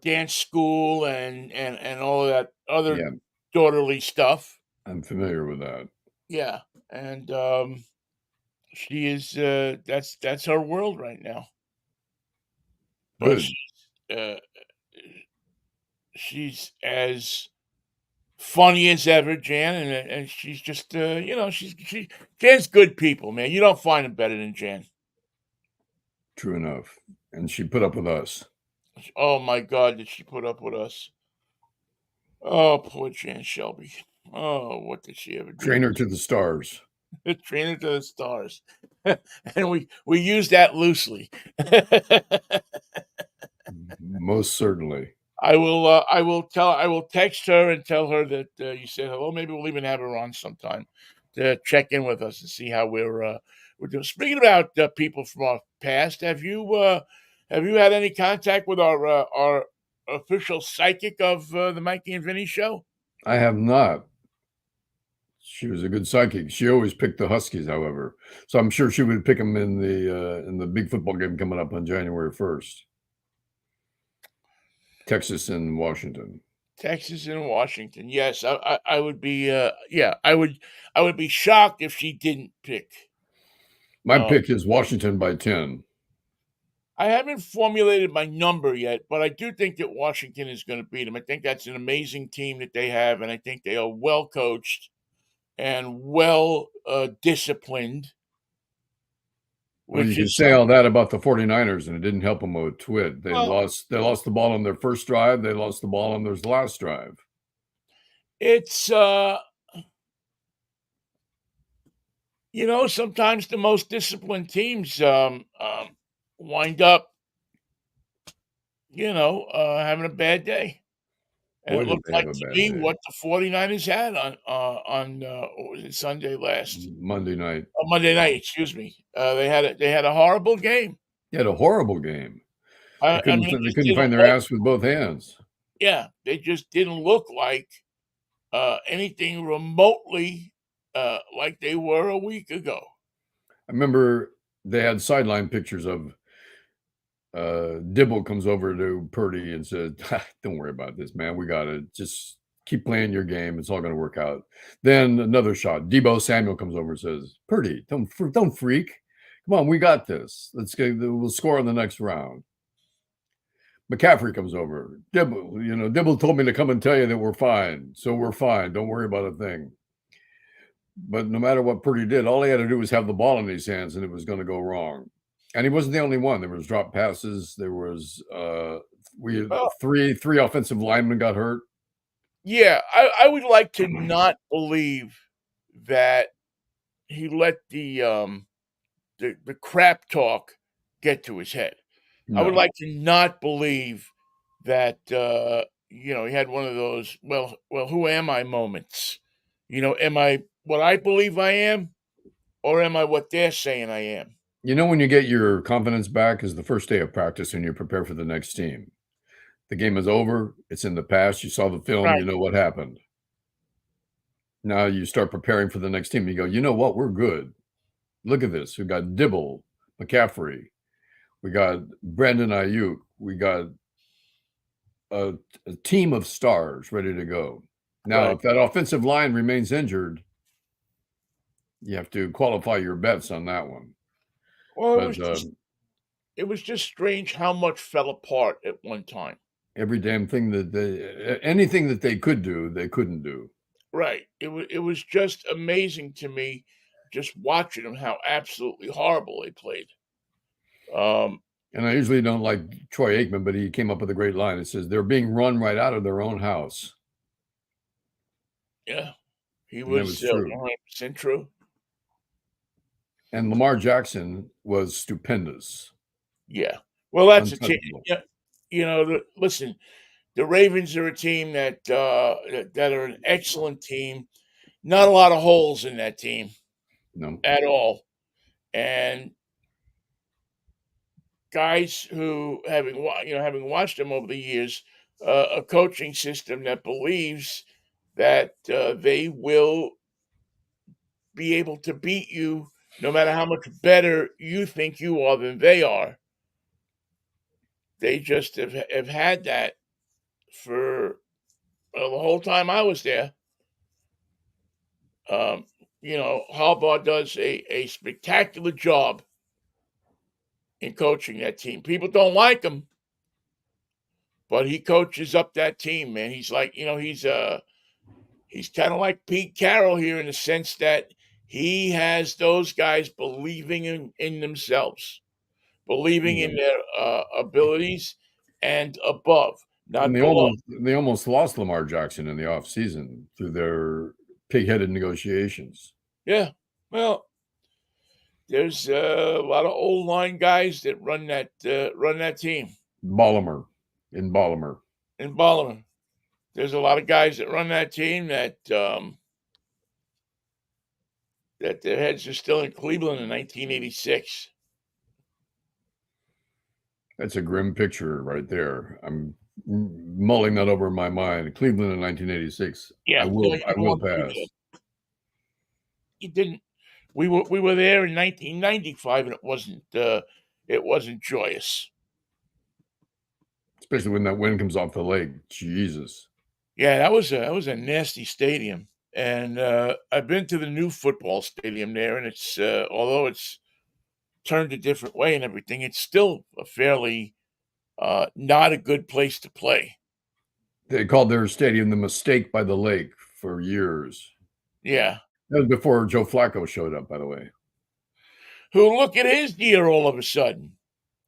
dance school and all of that other Yeah, daughterly stuff. I'm familiar with that. Yeah, and she is that's her world right now. But Good. uh, she's as funny as ever, Jan, and she's just she Jan's good people, man. You don't find them better than Jan. True enough. And she put up with us. Oh my God, did she put up with us? Oh, poor Jan Shelby. Oh, what did she ever do? Train her to the stars. Train her to the stars, and we use that loosely. Most certainly. I will text her and tell her that you said hello. Maybe we'll even have her on sometime to check in with us and see how we're doing. Speaking about people from our past, have you had any contact with our official psychic of the Mikey and Vinnie show? I have not. She was a good psychic. She always picked the Huskies, however. So I'm sure she would pick them in the big football game coming up on January 1st. Texas and Washington. Texas and Washington. Yes, I would be. Yeah, I would be shocked if she didn't pick. My pick is Washington by 10. I haven't formulated my number yet, but I do think that Washington is going to beat them. I think that's an amazing team that they have, and I think they are well coached and well disciplined. Well, you Which can is say all that about the 49ers, and it didn't help them a twit. They well, lost the ball on their first drive. They lost the ball on their last drive. it's sometimes the most disciplined teams wind up having a bad day. And Boy, it did looked they like have a to bad me day. what the 49ers had on what was it, Sunday last? Monday night. Monday night, excuse me. They had a horrible game. They had a horrible game. I mean, it They just couldn't didn't find their look. ass with both hands. Yeah, they just didn't look like anything remotely like they were a week ago. I remember they had sideline pictures of Dibble comes over to Purdy and says, "Don't worry about this, man. We got it. Just keep playing your game. It's all going to work out." Then another shot. Debo Samuel comes over and says, "Purdy, don't freak. Come on, we got this. We'll score in the next round." McCaffrey comes over. Dibble told me to come and tell you that we're fine. So we're fine. Don't worry about a thing. But no matter what Purdy did, all he had to do was have the ball in his hands and it was going to go wrong. And he wasn't the only one. There was drop passes. There was Well, three offensive linemen got hurt. yeah, I would like to not believe that he let the crap talk get to his head. I would No. like to not believe that he had one of those who am I moments. Am I what I believe I am, or am I what they're saying I am? When you get your confidence back is the first day of practice and you prepare for the next team. The game is over. It's in the past. You saw the film. Right. You know what happened. Now you start preparing for the next team. You go, you know what? We're good. Look at this. We got Dibble, McCaffrey. We got Brandon Ayuk. We got a team of stars ready to go. Now, Right. if that offensive line remains injured, you have to qualify your bets on that one. Well, But it was just strange how much fell apart at one time. Every damn thing that anything that they could do, they couldn't do. Right. It was just amazing to me just watching them how absolutely horrible they played. Um, And I usually don't like Troy Aikman, but he came up with a great line. It says, "They're being run right out of their own house." yeah, he And that was was true. 100% true. And Lamar Jackson was stupendous, Yeah. Well, that's a team. untouchable. Yeah, listen, the Ravens are a team that are an excellent team. Not a lot of holes in that team No. at all, and guys who having watched them over the years, a coaching system that believes that they will be able to beat you no matter how much better you think you are than they are. They just have had that for the whole time I was there. Um, Harbaugh does a spectacular job in coaching that team. People don't like him, but he coaches up that team, man. He's like, he's kind of like Pete Carroll here in the sense that he has those guys believing in themselves, believing in No. their abilities and above, And not below. they almost lost Lamar Jackson in the offseason through their pig-headed negotiations. Yeah. Well, there's a lot of old line guys that run that team Ballimer in Ballimer. in Baltimore. There's a lot of guys that run that team that their heads are still in Cleveland in 1986. That's a grim picture right there. I'm mulling that over in my mind. Cleveland in 1986. Yeah, you I don't will want to do that. pass. You didn't. We were there in 1995, and it wasn't joyous. Especially when that wind comes off the lake. Jesus. Yeah, that was a nasty stadium, and I've been to the new football stadium there, and it's although it's turned a different way and everything, it's still a fairly not a good place to play. They called their stadium the Mistake by the Lake for years. Yeah, That was before Joe Flacco showed up, by the way. who look at his year all of a sudden.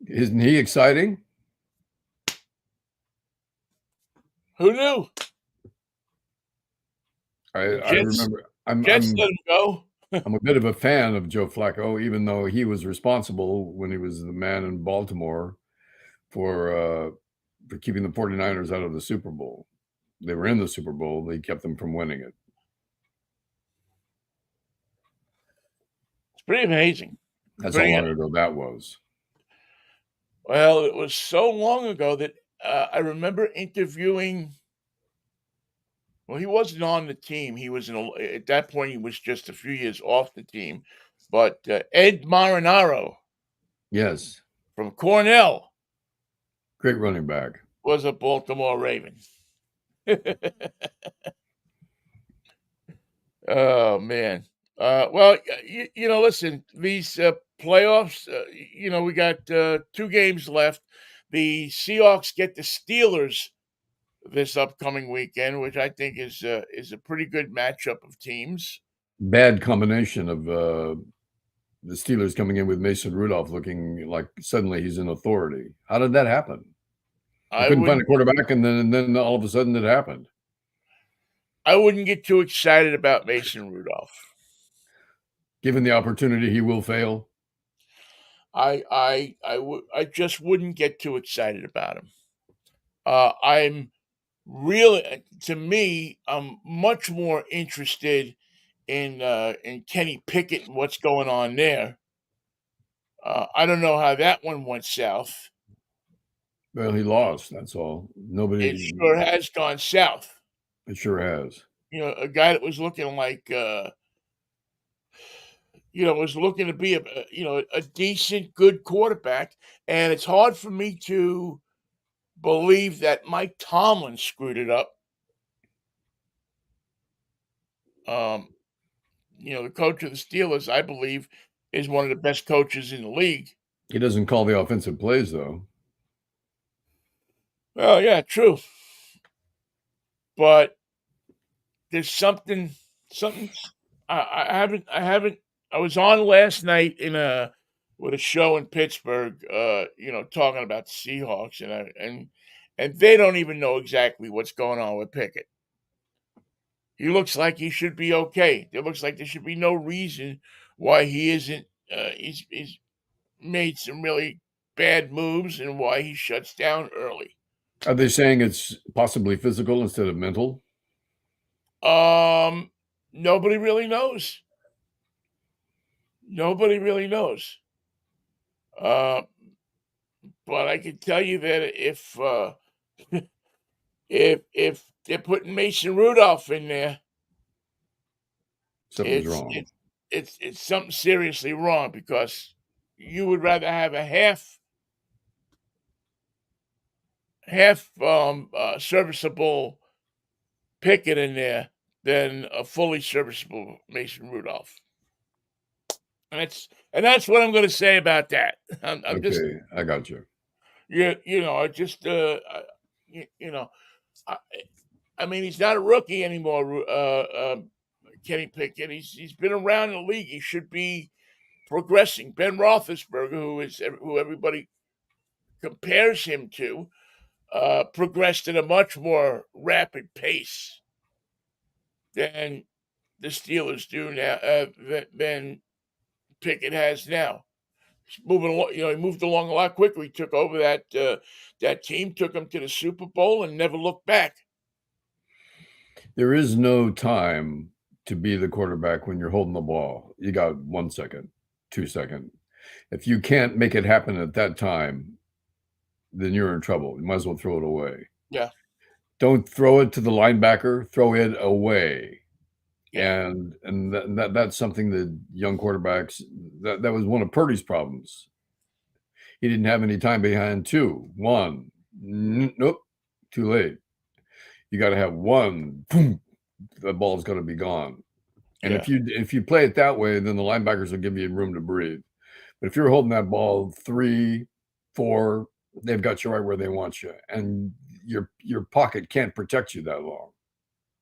Isn't he exciting? Who knew? The I remember Jets let him go. I'm a bit of a fan of Joe Flacco, even though he was responsible when he was the man in Baltimore for keeping the 49ers out of the Super Bowl. They were in the Super Bowl, they kept them from winning it. It's pretty amazing. That's how Pretty long ago that was. Well, it was so long ago that I remember interviewing. Well, he wasn't on the team. He was at that point. He was just a few years off the team. But Ed Marinaro Yes, from Cornell great running back. was a Baltimore Raven. Oh man. Well, listen, these playoffs. We got 2 games left. The Seahawks get the Steelers this upcoming weekend, which I think is a pretty good matchup of teams. Bad combination of the Steelers coming in with Mason Rudolph looking like suddenly he's an authority. How did that happen? They I couldn't find a wouldn't quarterback, and then all of a sudden it happened. I wouldn't get too excited about Mason Rudolph. Given the opportunity, he will fail. I just wouldn't get too excited about him. I'm really to me, I'm much more interested in Kenny Pickett and what's going on there. I don't know how that one went south. Well, he lost. That's all. It Nobody. sure has gone south. It sure has. A guy that was looking like was looking to be a decent, good quarterback, and it's hard for me to believe that Mike Tomlin screwed it up. Um, the coach of the Steelers, I believe, is one of the best coaches in the league. He doesn't call the offensive plays, though. Well, yeah, true. But there's something I haven't I was on last night in a with a show in Pittsburgh, talking about the Seahawks and they don't even know exactly what's going on with Pickett. He looks like he should be okay. It looks like there should be no reason why he isn't he's made some really bad moves and why he shuts down early. Are they saying it's possibly physical instead of mental? Um Nobody really knows. Nobody really knows. Uh, but I can tell you that if they're putting Mason Rudolph in there, Something's it's wrong. it's it's something seriously wrong because you would rather have a half serviceable Pickett in there than a fully serviceable Mason Rudolph. And that's what I'm going to say about that. I'm just Okay, I got you. I just you, you know I, I mean, he's not a rookie anymore. Kenny Pickett. He's been around the league. He should be progressing. Ben Roethlisberger, who everybody compares him to, progressed at a much more rapid pace than the Steelers do now. Than Pickett has now. He's moving along. He moved along a lot quicker. He took over that team, took them to the Super Bowl, and never looked back. There is no time to be the quarterback when you're holding the ball. You got 1 second, 2 second. If you can't make it happen at that time, then you're in trouble. You might as well throw it away. Yeah, Don't throw it to the linebacker, throw it away. yeah, And that's something that young quarterbacks that was one of Purdy's problems. He didn't have any time behind two. One. Nope. Too late. You got to have one. Boom, the ball's going to be gone. And yeah. if you play it that way, then the linebackers will give you room to breathe. But if you're holding that ball 3, 4, they've got you right where they want you, and your pocket can't protect you that long,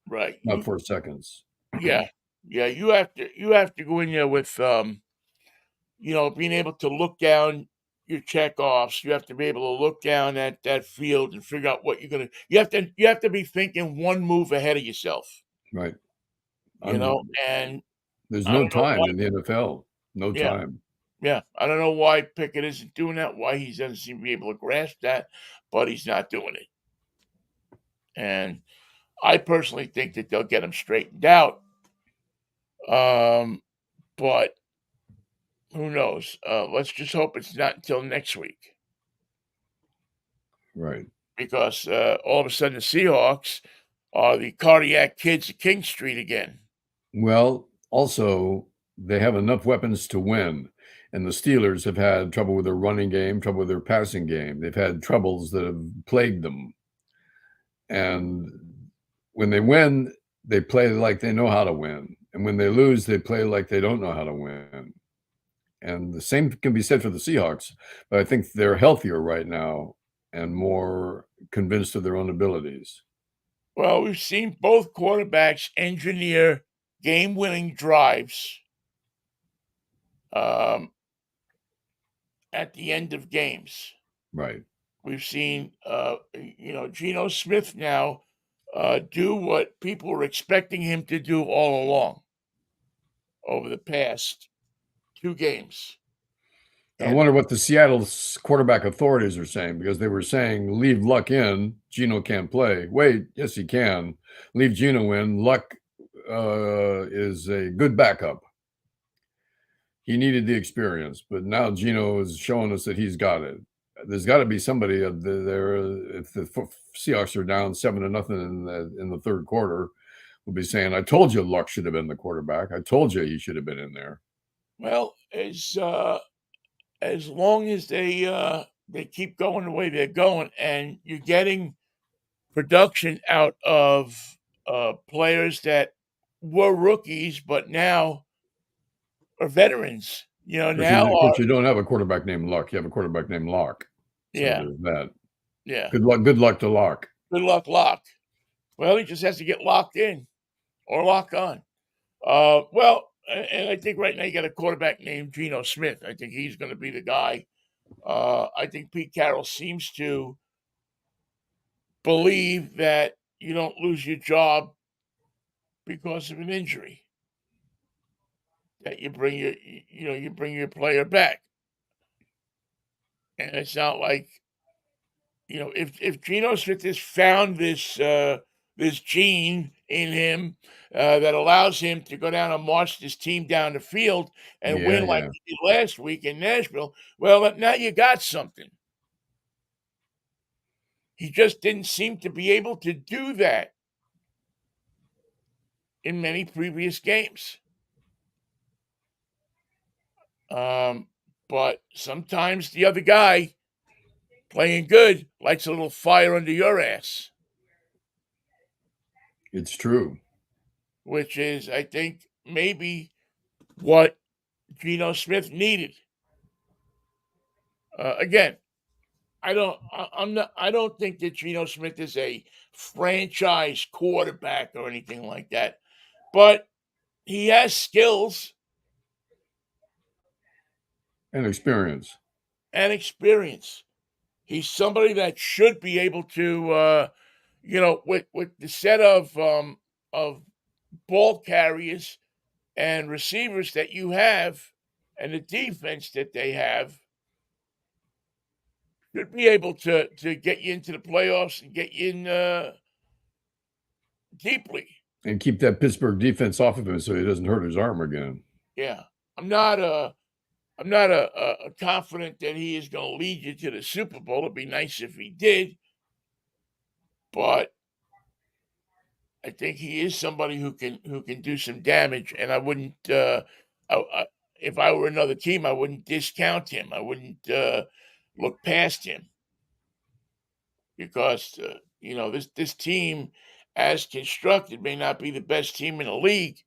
Right. not 4 seconds. Yeah, yeah. You have to go in there with being able to look down your checkoffs. You have to be able to look down at that field and figure out what you're gonna. You have to be thinking one move ahead of yourself. Right. You know, I'm, and there's I no don't know time why. in the NFL. No Yeah, time. yeah. I don't know why Pickett isn't doing that. Why he doesn't seem to be able to grasp that, but he's not doing it. And I personally think that they'll get him straightened out. But who knows? Let's just hope it's not until next week. Right. Because all of a sudden the Seahawks are the cardiac kids of King Street again. Well, also, they have enough weapons to win, and the Steelers have had trouble with their running game, trouble with their passing game. They've had troubles that have plagued them. And when they win, they play like they know how to win. And when they lose, they play like they don't know how to win. And the same can be said for the Seahawks, but I think they're healthier right now and more convinced of their own abilities. Well, we've seen both quarterbacks engineer game-winning drives um, at the end of games. Right. We've seen, Geno Smith now do what people were expecting him to do all along over the past two games. I And wonder what the Seattle quarterback authorities are saying because they were saying leave Luck in, Geno can't play. Wait, yes he can. Leave Geno in. Luck is a good backup. He needed the experience, but now Geno is showing us that he's got it. There's got to be somebody there. If the Seahawks are down 7-0 in the third quarter, will be saying, "I told you Luck should have been the quarterback. I told you he should have been in there." well, as long as they keep going the way they're going, and you're getting production out of players that were rookies but now are veterans. Of course, now you don't have a quarterback named Luck. You have a quarterback named Lock. So yeah, there's that. yeah. Good luck to Lock. Good luck, Lock. Well, he just has to get locked in or lock on. Well, and I think right now you got a quarterback named Geno Smith. I think he's going to be the guy. I think Pete Carroll seems to believe that you don't lose your job because of an injury. That you bring you bring your player back, and it's not like if Geno Smith has found this gene in him that allows him to go down and march this team down the field and Yeah, win like yeah. he did last week in Nashville, well, now you got something. He just didn't seem to be able to do that in many previous games. Um, but sometimes the other guy playing good lights a little fire under your ass, It's true. which is, I think, maybe what Geno Smith needed. Again, I'm not. I don't think that Geno Smith is a franchise quarterback or anything like that, but he has skills And experience. and experience. He's somebody that should be able to, with the set of ball carriers and receivers that you have, and the defense that they have, should be able to get you into the playoffs and get you in deeply. And keep that Pittsburgh defense off of him so he doesn't hurt his arm again. Yeah, I'm not confident that he is going to lead you to the Super Bowl. It'd be nice if he did, but I think he is somebody who can do some damage. And I wouldn't, if I were another team, I wouldn't discount him. I wouldn't look past him because this team, as constructed, may not be the best team in the league,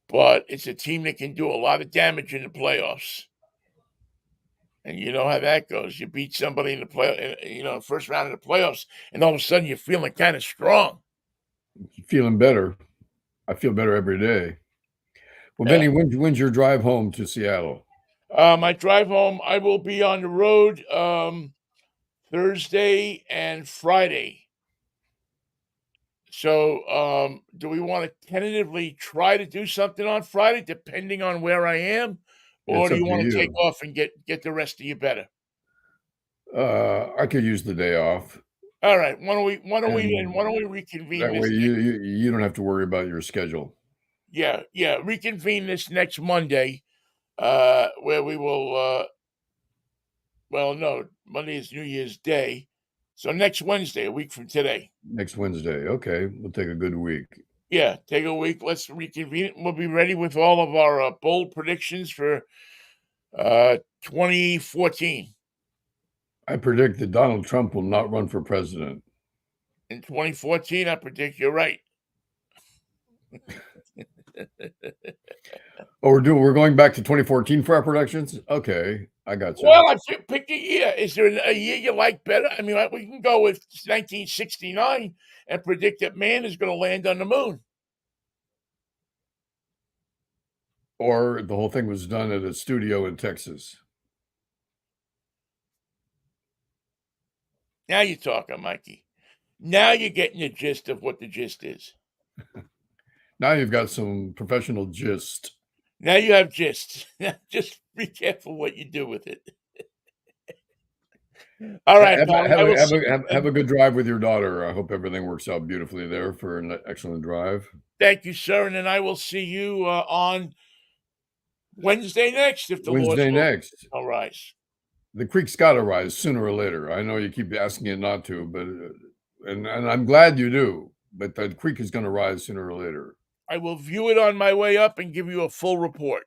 but it's a team that can do a lot of damage in the playoffs. And you know how that goes. You beat somebody in the first round of the playoffs, and all of a sudden you're feeling kind of strong. Feeling better. I feel better every day. Well, Yeah. Vinny, when's your drive home to Seattle? My drive home, I will be on the road Thursday and Friday. So, do we want to tentatively try to do something on Friday, depending on where I am, or It's do up you to want to take you. off and get the rest of you better? I could use the day off, All right. Why don't we and reconvene that way this next? you don't have to worry about your schedule. Yeah, yeah. Reconvene this next Monday, where we will. Well, no, Monday is New Year's Day, so next Wednesday, a week from today. Next Wednesday. Okay, we'll take a good week. Yeah, take a week. Let's reconvene. We'll be ready with all of our bold predictions for 2014. I predict that Donald Trump will not run for president. In 2014, I predict you're right. Oh, we're going back to 2014 for our predictions? Okay, I got you. Well, I pick a year. Is there a year you like better? I mean, we can go with 1969 and predict that man is going to land on the moon. Or the whole thing was done at a studio in Texas. Now you're talking, Mikey. Now you're getting the gist of what the gist is. Now you've got some professional gist. Now you have gist. Just be careful what you do with it. All right, pal. I will see you Have then. a good drive with your daughter. I hope everything works out beautifully there for an excellent drive. Thank you, sir. And then I will see you on Wednesday next, if the Lord's Wednesday will. next. All right. The creek's got to rise sooner or later. I know you keep asking it not to, but and I'm glad you do. But the creek is going to rise sooner or later. I will view it on my way up and give you a full report.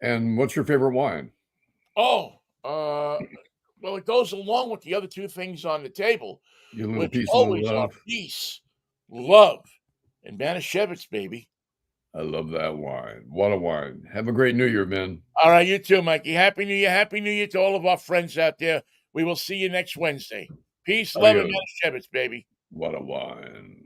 And what's your favorite wine? Oh, well, it goes along with the other two things on the table, Your little which peace, little always are love. peace, love, and Manischewitz, baby. I love that wine. What a wine. Have a great New Year, man. All right, you too, Mikey. Happy New Year. Happy New Year to all of our friends out there. We will see you next Wednesday. Peace, love, and Adios. Manischewitz, baby. What a wine.